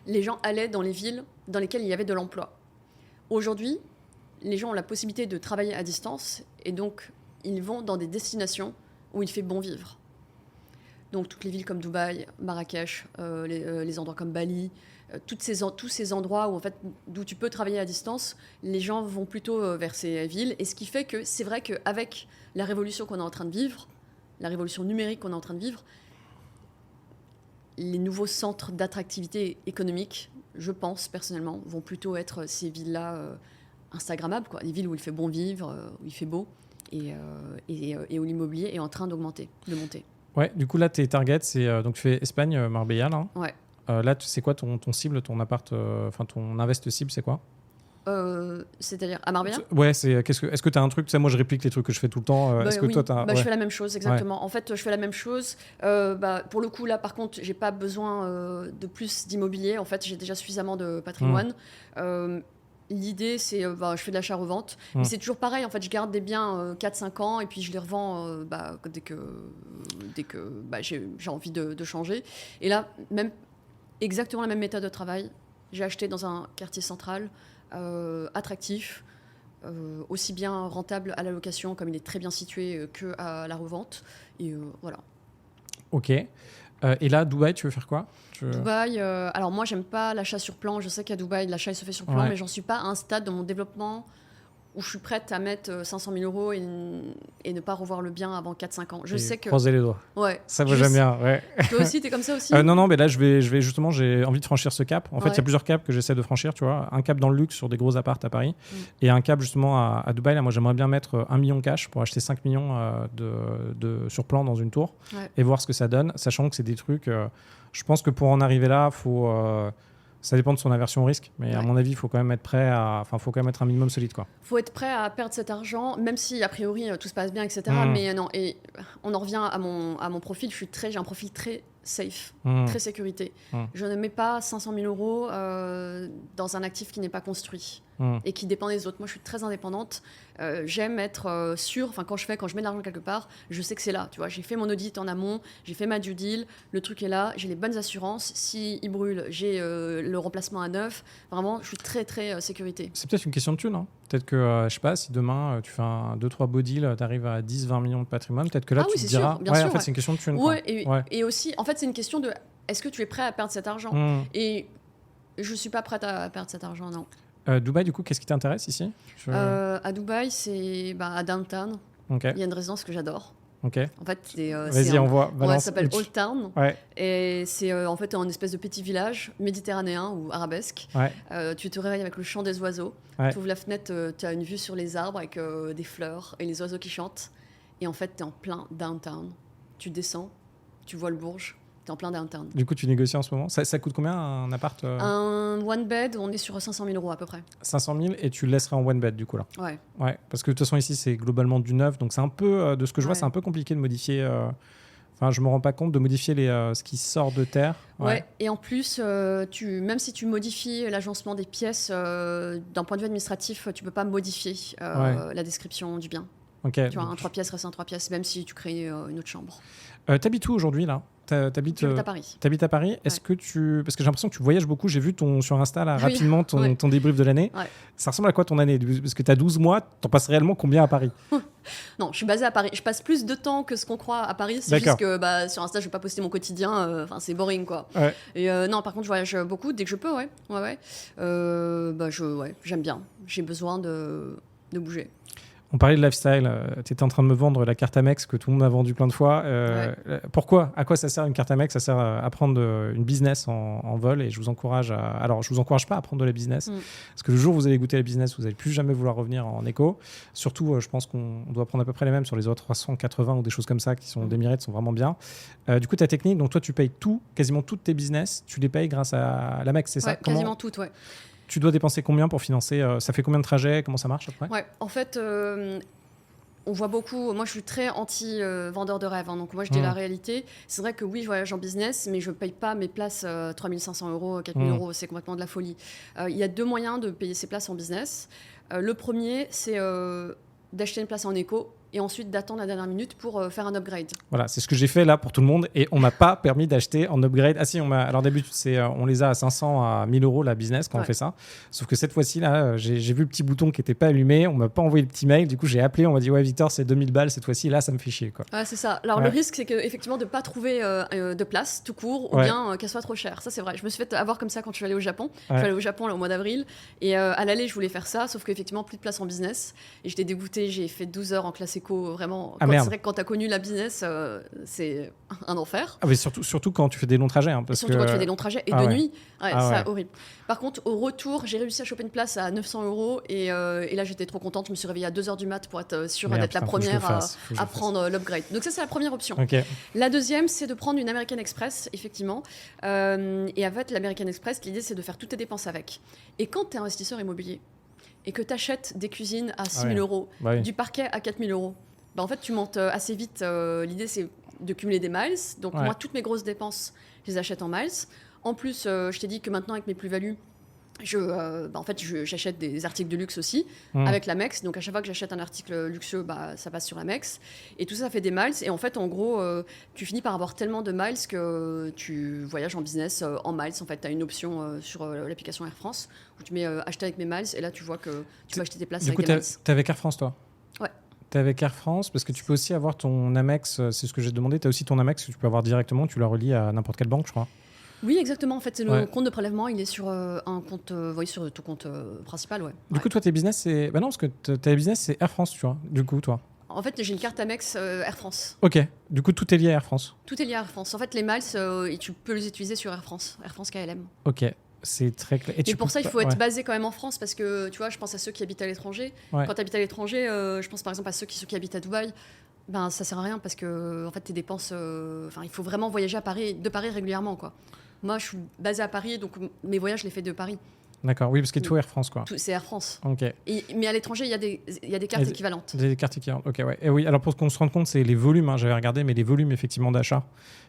[SPEAKER 2] les gens allaient dans les villes dans lesquelles il y avait de l'emploi. Aujourd'hui, les gens ont la possibilité de travailler à distance et donc ils vont dans des destinations où il fait bon vivre. Donc toutes les villes comme Dubaï, Marrakech, les endroits comme Bali, tous ces endroits où, en fait, d'où tu peux travailler à distance, les gens vont plutôt vers ces villes. Et ce qui fait que c'est vrai qu'avec la révolution qu'on est en train de vivre, la révolution numérique qu'on est en train de vivre, les nouveaux centres d'attractivité économique, je pense personnellement, vont plutôt être ces villes-là instagrammables, quoi. Des villes où il fait bon vivre, où il fait beau, et où l'immobilier est en train de monter.
[SPEAKER 1] Ouais, du coup, là, tes targets, c'est donc tu fais Espagne, Marbella, là.
[SPEAKER 2] Ouais.
[SPEAKER 1] Là, c'est quoi ton cible, ton appart, ton invest cible, c'est quoi?
[SPEAKER 2] C'est-à-dire à Marbella?
[SPEAKER 1] Ouais, est-ce que tu as un truc? Tu sais, moi, je réplique les trucs que je fais tout le temps. Est-ce que
[SPEAKER 2] oui.
[SPEAKER 1] toi, tu as...
[SPEAKER 2] Je fais la même chose, exactement. Ouais. En fait, je fais la même chose. Pour le coup, là, par contre, j'ai pas besoin de plus d'immobilier. En fait, j'ai déjà suffisamment de patrimoine. L'idée, c'est je fais de l'achat-revente. Mais c'est toujours pareil. En fait, je garde des biens 4-5 ans et puis je les revends dès que j'ai envie de changer. Et là, même exactement la même méthode de travail. J'ai acheté dans un quartier central, attractif, aussi bien rentable à la location, comme il est très bien situé, qu'à la revente. Et voilà.
[SPEAKER 1] Ok. Et là, Dubaï, tu veux faire quoi?
[SPEAKER 2] Dubaï, alors moi, j'aime pas l'achat sur plan. Je sais qu'à Dubaï, l'achat il se fait sur plan, mais j'en suis pas à un stade de mon développement où je suis prête à mettre 500 000 euros et ne pas revoir le bien avant 4-5 ans. Je sais que...
[SPEAKER 1] Croiser les doigts.
[SPEAKER 2] Ouais.
[SPEAKER 1] Ça va, j'aime bien. Ouais.
[SPEAKER 2] Toi aussi, t'es comme ça aussi?
[SPEAKER 1] Non, mais là, je vais justement, j'ai envie de franchir ce cap. En fait, il y a plusieurs caps que j'essaie de franchir, tu vois. Un cap dans le luxe sur des gros apparts à Paris et un cap justement à Dubaï. Là, moi, j'aimerais bien mettre 1 million cash pour acheter 5 millions sur plan dans une tour et voir ce que ça donne, sachant que c'est des trucs... je pense que pour en arriver là, faut... ça dépend de son aversion au risque, mais à mon avis, il faut quand même être prêt faut quand même être un minimum solide, quoi.
[SPEAKER 2] Faut être prêt à perdre cet argent, même si a priori tout se passe bien, etc. Mais non, et on en revient à mon profil. J'ai un profil très safe, très sécurité. Je ne mets pas 500 000 euros dans un actif qui n'est pas construit et qui dépend des autres. Moi, je suis très indépendante. J'aime être sûre. Enfin, quand je mets de l'argent quelque part, je sais que c'est là. Tu vois, j'ai fait mon audit en amont, j'ai fait ma due deal. Le truc est là. J'ai les bonnes assurances. Si il brûle, j'ai le remplacement à neuf. Vraiment, je suis très très sécurité.
[SPEAKER 1] C'est peut-être une question de thune, hein. Peut-être que je sais pas, si demain tu fais 2-3 beaux deals, tu arrives à 10-20 millions de patrimoine, peut-être que là tu te diras
[SPEAKER 2] sûr, bien sûr,
[SPEAKER 1] en fait c'est une question de thune.
[SPEAKER 2] Et aussi, en fait, c'est une question de est-ce que tu es prêt à perdre cet argent? Et je suis pas prête à perdre cet argent, non.
[SPEAKER 1] Dubaï, du coup, qu'est-ce qui t'intéresse ici?
[SPEAKER 2] À Dubaï, c'est à Downtown.
[SPEAKER 1] Okay.
[SPEAKER 2] Il y a une résidence que j'adore.
[SPEAKER 1] Ok.
[SPEAKER 2] En fait,
[SPEAKER 1] Vas-y, envoie.
[SPEAKER 2] Ça s'appelle Old Town.
[SPEAKER 1] Ouais.
[SPEAKER 2] Et c'est en fait un espèce de petit village méditerranéen ou arabesque.
[SPEAKER 1] Ouais.
[SPEAKER 2] Tu te réveilles avec le chant des oiseaux.
[SPEAKER 1] Ouais.
[SPEAKER 2] Tu ouvres la fenêtre, tu as une vue sur les arbres avec des fleurs et les oiseaux qui chantent. Et en fait, tu es en plein downtown. Tu descends, tu vois le Bourges. En plein downtown.
[SPEAKER 1] Du coup, tu négocies en ce moment. Ça coûte combien un appart
[SPEAKER 2] Un one bed, on est sur 500 000 € à peu près.
[SPEAKER 1] 500 000 et tu le laisserais en one bed du coup là.
[SPEAKER 2] Ouais.
[SPEAKER 1] Ouais. Parce que de toute façon ici c'est globalement du neuf, donc c'est un peu de ce que je vois, c'est un peu compliqué de modifier. Enfin, je me rends pas compte de modifier ce qui sort de terre.
[SPEAKER 2] Ouais. Et en plus, même si tu modifies l'agencement des pièces, d'un point de vue administratif, tu peux pas modifier la description du bien.
[SPEAKER 1] Okay.
[SPEAKER 2] Tu vois, un 3 pièces reste un 3 pièces, même si tu crées une autre chambre.
[SPEAKER 1] T'habites où aujourd'hui là?
[SPEAKER 2] J'habite à Paris.
[SPEAKER 1] T'habites à Paris. Est-ce que parce que j'ai l'impression que tu voyages beaucoup. J'ai vu sur Insta là, rapidement
[SPEAKER 2] oui.
[SPEAKER 1] ton débrief de l'année.
[SPEAKER 2] Ouais.
[SPEAKER 1] Ça ressemble à quoi ton année? Parce que tu as 12 mois, t'en passes réellement combien à Paris?
[SPEAKER 2] Non, je suis basée à Paris. Je passe plus de temps que ce qu'on croit à Paris. C'est juste que sur Insta, je vais pas poster mon quotidien. C'est boring quoi.
[SPEAKER 1] Ouais.
[SPEAKER 2] Et non, par contre, je voyage beaucoup dès que je peux. Ouais. J'aime bien. J'ai besoin de bouger.
[SPEAKER 1] On parlait de lifestyle, tu étais en train de me vendre la carte Amex que tout le monde a vendue plein de fois. Pourquoi? À quoi ça sert une carte Amex? Ça sert à prendre une business en vol et je vous encourage Alors, je vous encourage pas à prendre de la business parce que le jour où vous allez goûter la business, vous n'allez plus jamais vouloir revenir en éco. Surtout, je pense qu'on doit prendre à peu près les mêmes sur les autres 380 ou des choses comme ça qui sont d'Emirates, sont vraiment bien. Du coup, ta technique, donc toi, tu payes quasiment toutes tes business, tu les payes grâce à l'Amex, c'est ça?
[SPEAKER 2] Quasiment toutes, ouais.
[SPEAKER 1] Tu dois dépenser combien pour financer? Ça fait combien de trajets? Comment ça marche après?
[SPEAKER 2] Ouais, en fait, on voit beaucoup. Moi, je suis très anti-vendeur de rêve. Donc, moi, je dis la réalité. C'est vrai que oui, je voyage en business, mais je ne paye pas mes places 3 500 €, 4 000 €. C'est complètement de la folie. Il y a 2 moyens de payer ses places en business. Le premier, c'est d'acheter une place en éco et ensuite d'attendre la dernière minute pour faire un upgrade. Voilà,
[SPEAKER 1] c'est ce que j'ai fait là pour tout le monde et on m'a pas permis d'acheter en upgrade. Ah si, alors d'habitude, on les a à 500 à 1000 € la business quand on fait ça. Sauf que cette fois-ci, là, j'ai vu le petit bouton qui n'était pas allumé, on m'a pas envoyé le petit mail, du coup j'ai appelé, on m'a dit ouais Victor, c'est 2000 balles cette fois-ci, là ça me fait chier quoi.
[SPEAKER 2] Ouais, c'est ça. Alors le risque, c'est qu'effectivement de pas trouver de place tout court ou bien qu'elle soit trop chère. Ça c'est vrai. Je me suis fait avoir comme ça quand je suis allée au Japon. Je suis allée au Japon là, au mois d'avril et à l'aller je voulais faire ça, sauf qu'effectivement plus de place en business et j'étais dégoûtée. J'ai fait 12 heures en classe éco, vraiment. C'est vrai que quand tu as connu la business, c'est un enfer.
[SPEAKER 1] Ah, mais surtout quand tu fais des longs trajets.
[SPEAKER 2] Surtout quand tu fais des longs trajets et de nuit. C'est horrible. Par contre, au retour, j'ai réussi à choper une place à 900 € et là, j'étais trop contente. Je me suis réveillée à 2h du mat pour être sûre d'être la première à prendre l'upgrade. Donc ça, c'est la première option.
[SPEAKER 1] Okay.
[SPEAKER 2] La deuxième, c'est de prendre une American Express, effectivement. Et en fait, l'American Express, l'idée, c'est de faire toutes tes dépenses avec. Et quand tu es investisseur immobilier et que tu achètes des cuisines à 6 000 €, du parquet à 4 000 €, en fait, tu montes assez vite. L'idée, c'est de cumuler des miles. Donc, moi, toutes mes grosses dépenses, je les achète en miles. En plus, je t'ai dit que maintenant, avec mes plus-values, j'achète des articles de luxe aussi avec l'Amex. Donc, à chaque fois que j'achète un article luxueux, ça passe sur l'Amex. Et tout ça fait des miles. Et en fait, en gros, tu finis par avoir tellement de miles que tu voyages en business en miles. En fait, tu as une option sur l'application Air France où tu mets acheter avec mes miles. Et là, tu vois que tu peux acheter tes places avec des miles.
[SPEAKER 1] Tu es avec Air France, toi?
[SPEAKER 2] Ouais.
[SPEAKER 1] Tu es avec Air France parce que tu peux aussi avoir ton Amex, c'est ce que j'ai demandé, tu as aussi ton Amex que tu peux avoir directement, tu la relis à n'importe quelle banque, je crois.
[SPEAKER 2] Oui, exactement. En fait, c'est le compte de prélèvement, il est sur un compte, sur ton compte principal. Ouais.
[SPEAKER 1] Du coup, toi, tes business, c'est. Bah non, parce que tes business, c'est Air France, tu vois. Du coup, toi.
[SPEAKER 2] En fait, j'ai une carte Amex Air France.
[SPEAKER 1] Ok. Du coup, tout est lié à Air France.
[SPEAKER 2] Tout est lié à Air France. En fait, les miles, tu peux les utiliser sur Air France KLM.
[SPEAKER 1] Ok. C'est très clair.
[SPEAKER 2] Et pour ça, il faut être basé quand même en France parce que, tu vois, je pense à ceux qui habitent à l'étranger. Quand tu habites à l'étranger, je pense par exemple à ceux qui habitent à Dubaï. Ça sert à rien parce que, en fait, tes dépenses... il faut vraiment voyager de Paris régulièrement, quoi. Moi, je suis basée à Paris, donc mes voyages, je les fais de Paris.
[SPEAKER 1] D'accord, oui, parce que tout Air France, quoi.
[SPEAKER 2] C'est Air France.
[SPEAKER 1] Ok.
[SPEAKER 2] Mais à l'étranger, il y a des cartes équivalentes.
[SPEAKER 1] Des cartes équivalentes, ok, ouais. Et oui, alors pour qu'on se rende compte, c'est les volumes, j'avais regardé, mais les volumes, effectivement, d'achat.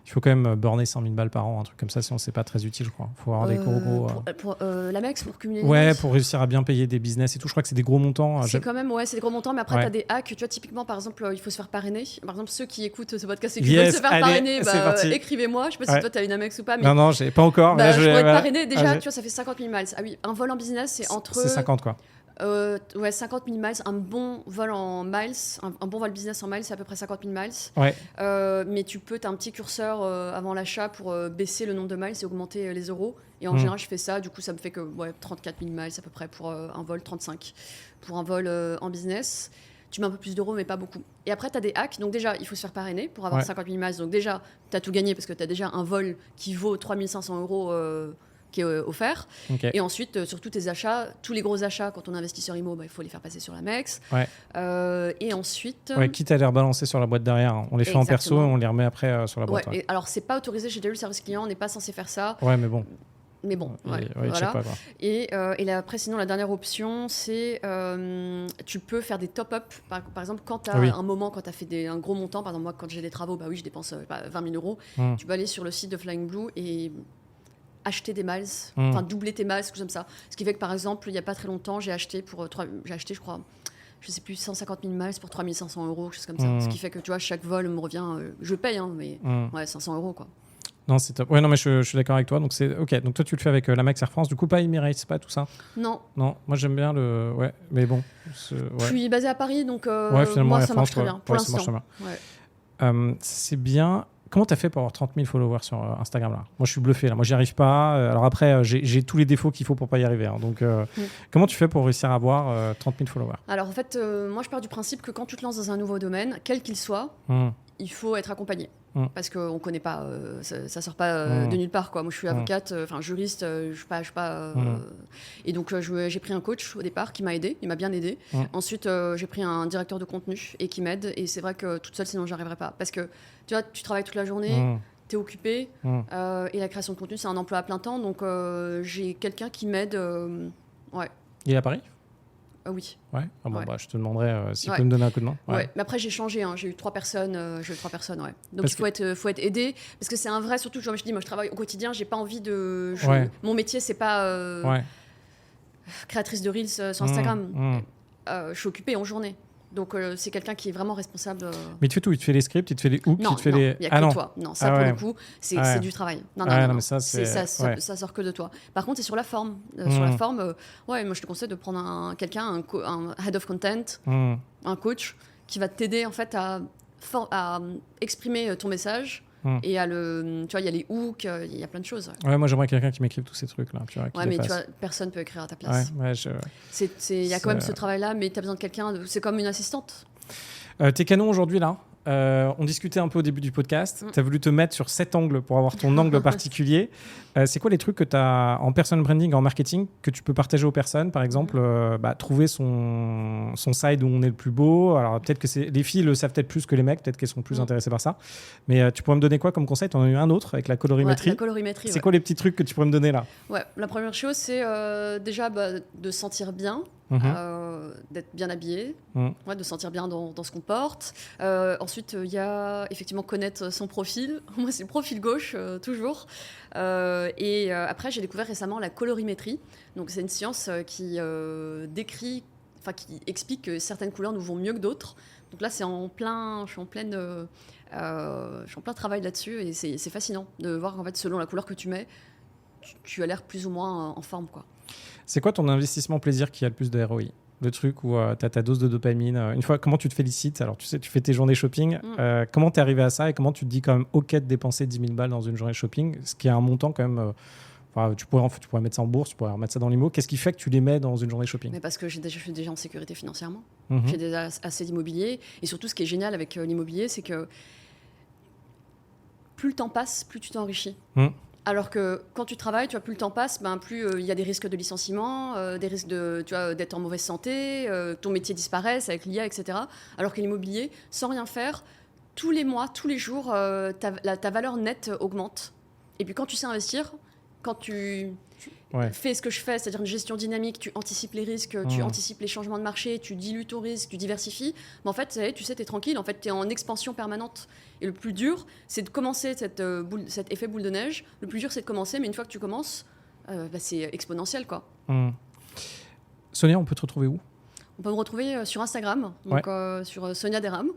[SPEAKER 1] Il faut quand même burner 100 000 balles par an, un truc comme ça, sinon c'est pas très utile, je crois. Il faut avoir des gros...
[SPEAKER 2] Pour l'Amex, pour cumuler
[SPEAKER 1] les pour réussir à bien payer des business et tout, je crois que c'est des gros montants.
[SPEAKER 2] C'est quand même, c'est des gros montants, mais après, tu as des hacks. Tu vois, typiquement, par exemple, il faut se faire parrainer. Par exemple, ceux qui écoutent ce podcast et qui veulent se faire parrainer, écrivez-moi. Je sais pas si toi, tu as une Amex ou pas. Mais...
[SPEAKER 1] Non, j'ai pas encore.
[SPEAKER 2] Je pourrais te parrainer. Déjà, tu vois, ça fait 50 000 miles. Ah oui, un vol en business, c'est entre...
[SPEAKER 1] C'est 50, quoi.
[SPEAKER 2] 50 000 miles, un bon vol en miles, un bon vol business en miles, c'est à peu près 50 000 miles.
[SPEAKER 1] Ouais.
[SPEAKER 2] Mais tu as un petit curseur avant l'achat pour baisser le nombre de miles et augmenter les euros. Et en général, je fais ça. Du coup, ça me fait que 34 000 miles à peu près pour un vol, 35 pour un vol en business. tu mets un peu plus d'euros, mais pas beaucoup. Et après, tu as des hacks. Donc déjà, il faut se faire parrainer pour avoir 50 000 miles. Donc déjà, tu as tout gagné parce que tu as déjà un vol qui vaut 3 500 euros qui est offert.
[SPEAKER 1] Okay.
[SPEAKER 2] Et ensuite, sur tous tes achats, tous les gros achats, quand on investit sur IMO, il faut les faire passer sur l'Amex. Et ensuite...
[SPEAKER 1] quitte à les rebalancer sur la boîte derrière. Hein. On les fait en perso et on les remet après sur la boîte.
[SPEAKER 2] Et alors, c'est pas autorisé chez le service client. On n'est pas censé faire ça.
[SPEAKER 1] Ouais, mais bon.
[SPEAKER 2] Voilà.
[SPEAKER 1] Pas,
[SPEAKER 2] et après, sinon, la dernière option, c'est tu peux faire des top-up. Par exemple, quand tu as un moment, quand tu as fait un gros montant, par exemple, moi, quand j'ai des travaux, je dépense 20 000 euros. Tu peux aller sur le site de Flying Blue et acheter des miles, doubler tes miles, comme ça. Ce qui fait que, par exemple, il n'y a pas très longtemps, j'ai acheté, je crois, je sais plus, 150 000 miles pour 3 500 euros, quelque chose comme ça. Ce qui fait que, tu vois, chaque vol me revient, je paye, mais 500 euros, quoi.
[SPEAKER 1] Non, c'est top. Ouais, non, mais je suis d'accord avec toi. Donc, c'est OK. Donc, toi, tu le fais avec l'Amex Air France. Du coup, pas Emirates, pas tout ça.
[SPEAKER 2] Non.
[SPEAKER 1] Non, moi, j'aime bien le. Ouais, mais bon.
[SPEAKER 2] Je suis basée à Paris, donc
[SPEAKER 1] finalement,
[SPEAKER 2] moi,
[SPEAKER 1] Air
[SPEAKER 2] ça
[SPEAKER 1] France,
[SPEAKER 2] marche très bien. Pour l'instant.
[SPEAKER 1] C'est bien. Comment tu as fait pour avoir 30 000 followers sur Instagram là ? Moi, je suis bluffé. Là. Moi, j'y arrive pas. Alors après, j'ai tous les défauts qu'il faut pour pas y arriver. Hein. Donc, comment tu fais pour réussir à avoir 30 000 followers ?
[SPEAKER 2] Alors, en fait, moi, je pars du principe que quand tu te lances dans un nouveau domaine, quel qu'il soit, il faut être accompagné. Parce qu'on ne connaît pas, ça sort pas de nulle part, quoi. Moi, je suis avocate, juriste, je suis pas. Et donc, j'ai pris un coach au départ qui m'a aidé, il m'a bien aidé. Ensuite, j'ai pris un directeur de contenu et qui m'aide. Et c'est vrai que toute seule, sinon, j'arriverais pas. Parce que tu vois, tu travailles toute la journée, tu es occupé, et la création de contenu, c'est un emploi à plein temps. Donc, j'ai quelqu'un qui m'aide.
[SPEAKER 1] Il est à Paris ?
[SPEAKER 2] Oui.
[SPEAKER 1] Ouais. Je te demanderai s'il peut me donner un coup de main.
[SPEAKER 2] Ouais. Mais après, j'ai changé. J'ai eu 3 personnes. Donc, il faut être aidé. Parce que c'est un vrai, surtout, je dis, moi, je travaille au quotidien. J'ai pas envie de. Mon métier, c'est pas créatrice de Reels sur Instagram. Je suis occupée en journée. Donc, c'est quelqu'un qui est vraiment responsable.
[SPEAKER 1] Mais il te fait tout. Il te fait les scripts, il te fait les hooks,
[SPEAKER 2] il n'y a que toi. Non, ça, pour le coup, c'est du travail. Non, mais ça sort que de toi. Par contre, c'est sur la forme. Sur la forme, moi, je te conseille de prendre un head of content, un coach, qui va t'aider, en fait, à exprimer ton message. Et tu vois, il y a les hooks, il y a plein de choses.
[SPEAKER 1] Ouais, moi j'aimerais quelqu'un qui m'écrive tous ces trucs-là. Tu vois,
[SPEAKER 2] mais tu vois, personne peut écrire à ta place. Il y a quand même ce travail-là, mais tu as besoin de quelqu'un, c'est comme une assistante.
[SPEAKER 1] T'es canon aujourd'hui là. On discutait un peu au début du podcast. Tu as voulu te mettre sur cet angle pour avoir ton angle particulier. C'est quoi les trucs que tu as en personal branding, en marketing, que tu peux partager aux personnes ? Par exemple, trouver son side où on est le plus beau. Alors peut-être que les filles le savent peut-être plus que les mecs, peut-être qu'elles sont plus intéressées par ça. Mais tu pourrais me donner quoi comme conseil ? Tu en as eu un autre avec la colorimétrie.
[SPEAKER 2] La colorimétrie,
[SPEAKER 1] c'est quoi les petits trucs que tu pourrais me donner là ?
[SPEAKER 2] La première chose, c'est déjà de se sentir bien. D'être bien habillé, de se sentir bien dans ce qu'on porte. Ensuite, il y a effectivement connaître son profil. Moi, c'est le profil gauche, toujours. Et après, j'ai découvert récemment la colorimétrie. Donc, c'est une science qui qui explique que certaines couleurs nous vont mieux que d'autres. Donc là, je suis en plein travail là-dessus. Et c'est fascinant de voir qu'en fait, selon la couleur que tu mets, tu as l'air plus ou moins en forme, quoi.
[SPEAKER 1] C'est quoi ton investissement plaisir qui a le plus de ROI ? Le truc où tu as ta dose de dopamine. Une fois, comment tu te félicites ? Alors, tu sais, tu fais tes journées shopping. Comment tu es arrivé à ça et comment tu te dis quand même OK de dépenser 10 000 balles dans une journée shopping ? Ce qui est un montant quand même... tu pourrais mettre ça en bourse, tu pourrais remettre ça dans l'IMO. Qu'est-ce qui fait que tu les mets dans une journée shopping ?
[SPEAKER 2] Mais parce que je suis déjà en sécurité financièrement. J'ai déjà assez d'immobilier. Et surtout, ce qui est génial avec l'immobilier, c'est que plus le temps passe, plus tu t'enrichis. Alors que quand tu travailles, plus le temps passe, plus il y a des risques de licenciement, des risques d'être en mauvaise santé, ton métier disparaisse avec l'IA, etc. Alors que l'immobilier, sans rien faire, tous les mois, tous les jours, ta valeur nette augmente. Et puis quand tu sais investir, quand tu fais ce que je fais, c'est-à-dire une gestion dynamique, tu anticipes les risques, tu anticipes les changements de marché, tu dilues ton risque, tu diversifies, mais en fait, tu sais, tu es tranquille, en fait, tu es en expansion permanente. Et le plus dur, c'est de commencer cet effet boule de neige. Le plus dur, c'est de commencer, mais une fois que tu commences, c'est exponentiel, quoi.
[SPEAKER 1] Sonia, on peut te retrouver où ?
[SPEAKER 2] On peut me retrouver sur Instagram, donc sur Sonia Deram.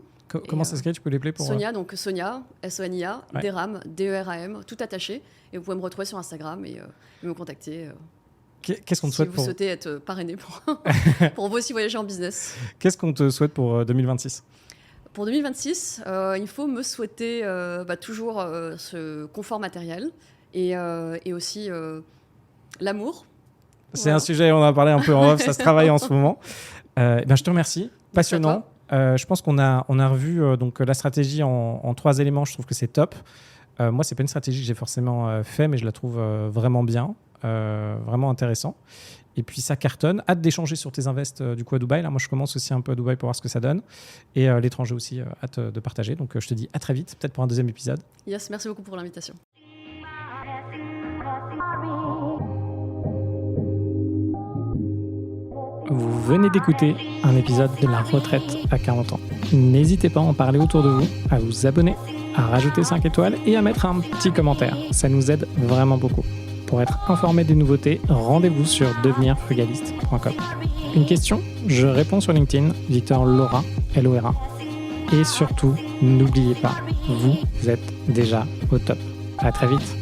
[SPEAKER 1] Comment ça se crée ? Tu peux les placer pour
[SPEAKER 2] Sonia, donc Sonia, S-O-N-I-A, Deram, D-E-R-A-M, tout attaché. Et vous pouvez me retrouver sur Instagram et me contacter.
[SPEAKER 1] Qu'est-ce qu'on te souhaite
[SPEAKER 2] si vous souhaitez être parrainé pour vous aussi voyager en business.
[SPEAKER 1] Qu'est-ce qu'on te souhaite pour 2026 ?
[SPEAKER 2] Pour 2026, il faut me souhaiter toujours ce confort matériel et aussi l'amour.
[SPEAKER 1] C'est un sujet, on en a parlé un peu en off, ça se travaille en ce moment. Je te remercie. Passionnant. Je pense qu'on a revu donc, la stratégie en 3 éléments. Je trouve que c'est top. Moi, c'est pas une stratégie que j'ai forcément fait, mais je la trouve vraiment bien, vraiment intéressant. Et puis ça cartonne. Hâte d'échanger sur tes invests du coup à Dubaï. Là, moi, je commence aussi un peu à Dubaï pour voir ce que ça donne. Et l'étranger aussi, hâte de partager. Donc, je te dis à très vite, peut-être pour un 2e épisode.
[SPEAKER 2] Yes, merci beaucoup pour l'invitation.
[SPEAKER 1] Vous venez d'écouter un épisode de La retraite à 40 ans. N'hésitez pas à en parler autour de vous, à vous abonner, à rajouter 5 étoiles et à mettre un petit commentaire. Ça nous aide vraiment beaucoup. Pour être informé des nouveautés, rendez-vous sur devenirfrugaliste.com. Une question, je réponds sur LinkedIn, Victor Lora, L-O-R-A. Et surtout, n'oubliez pas, vous êtes déjà au top. À très vite.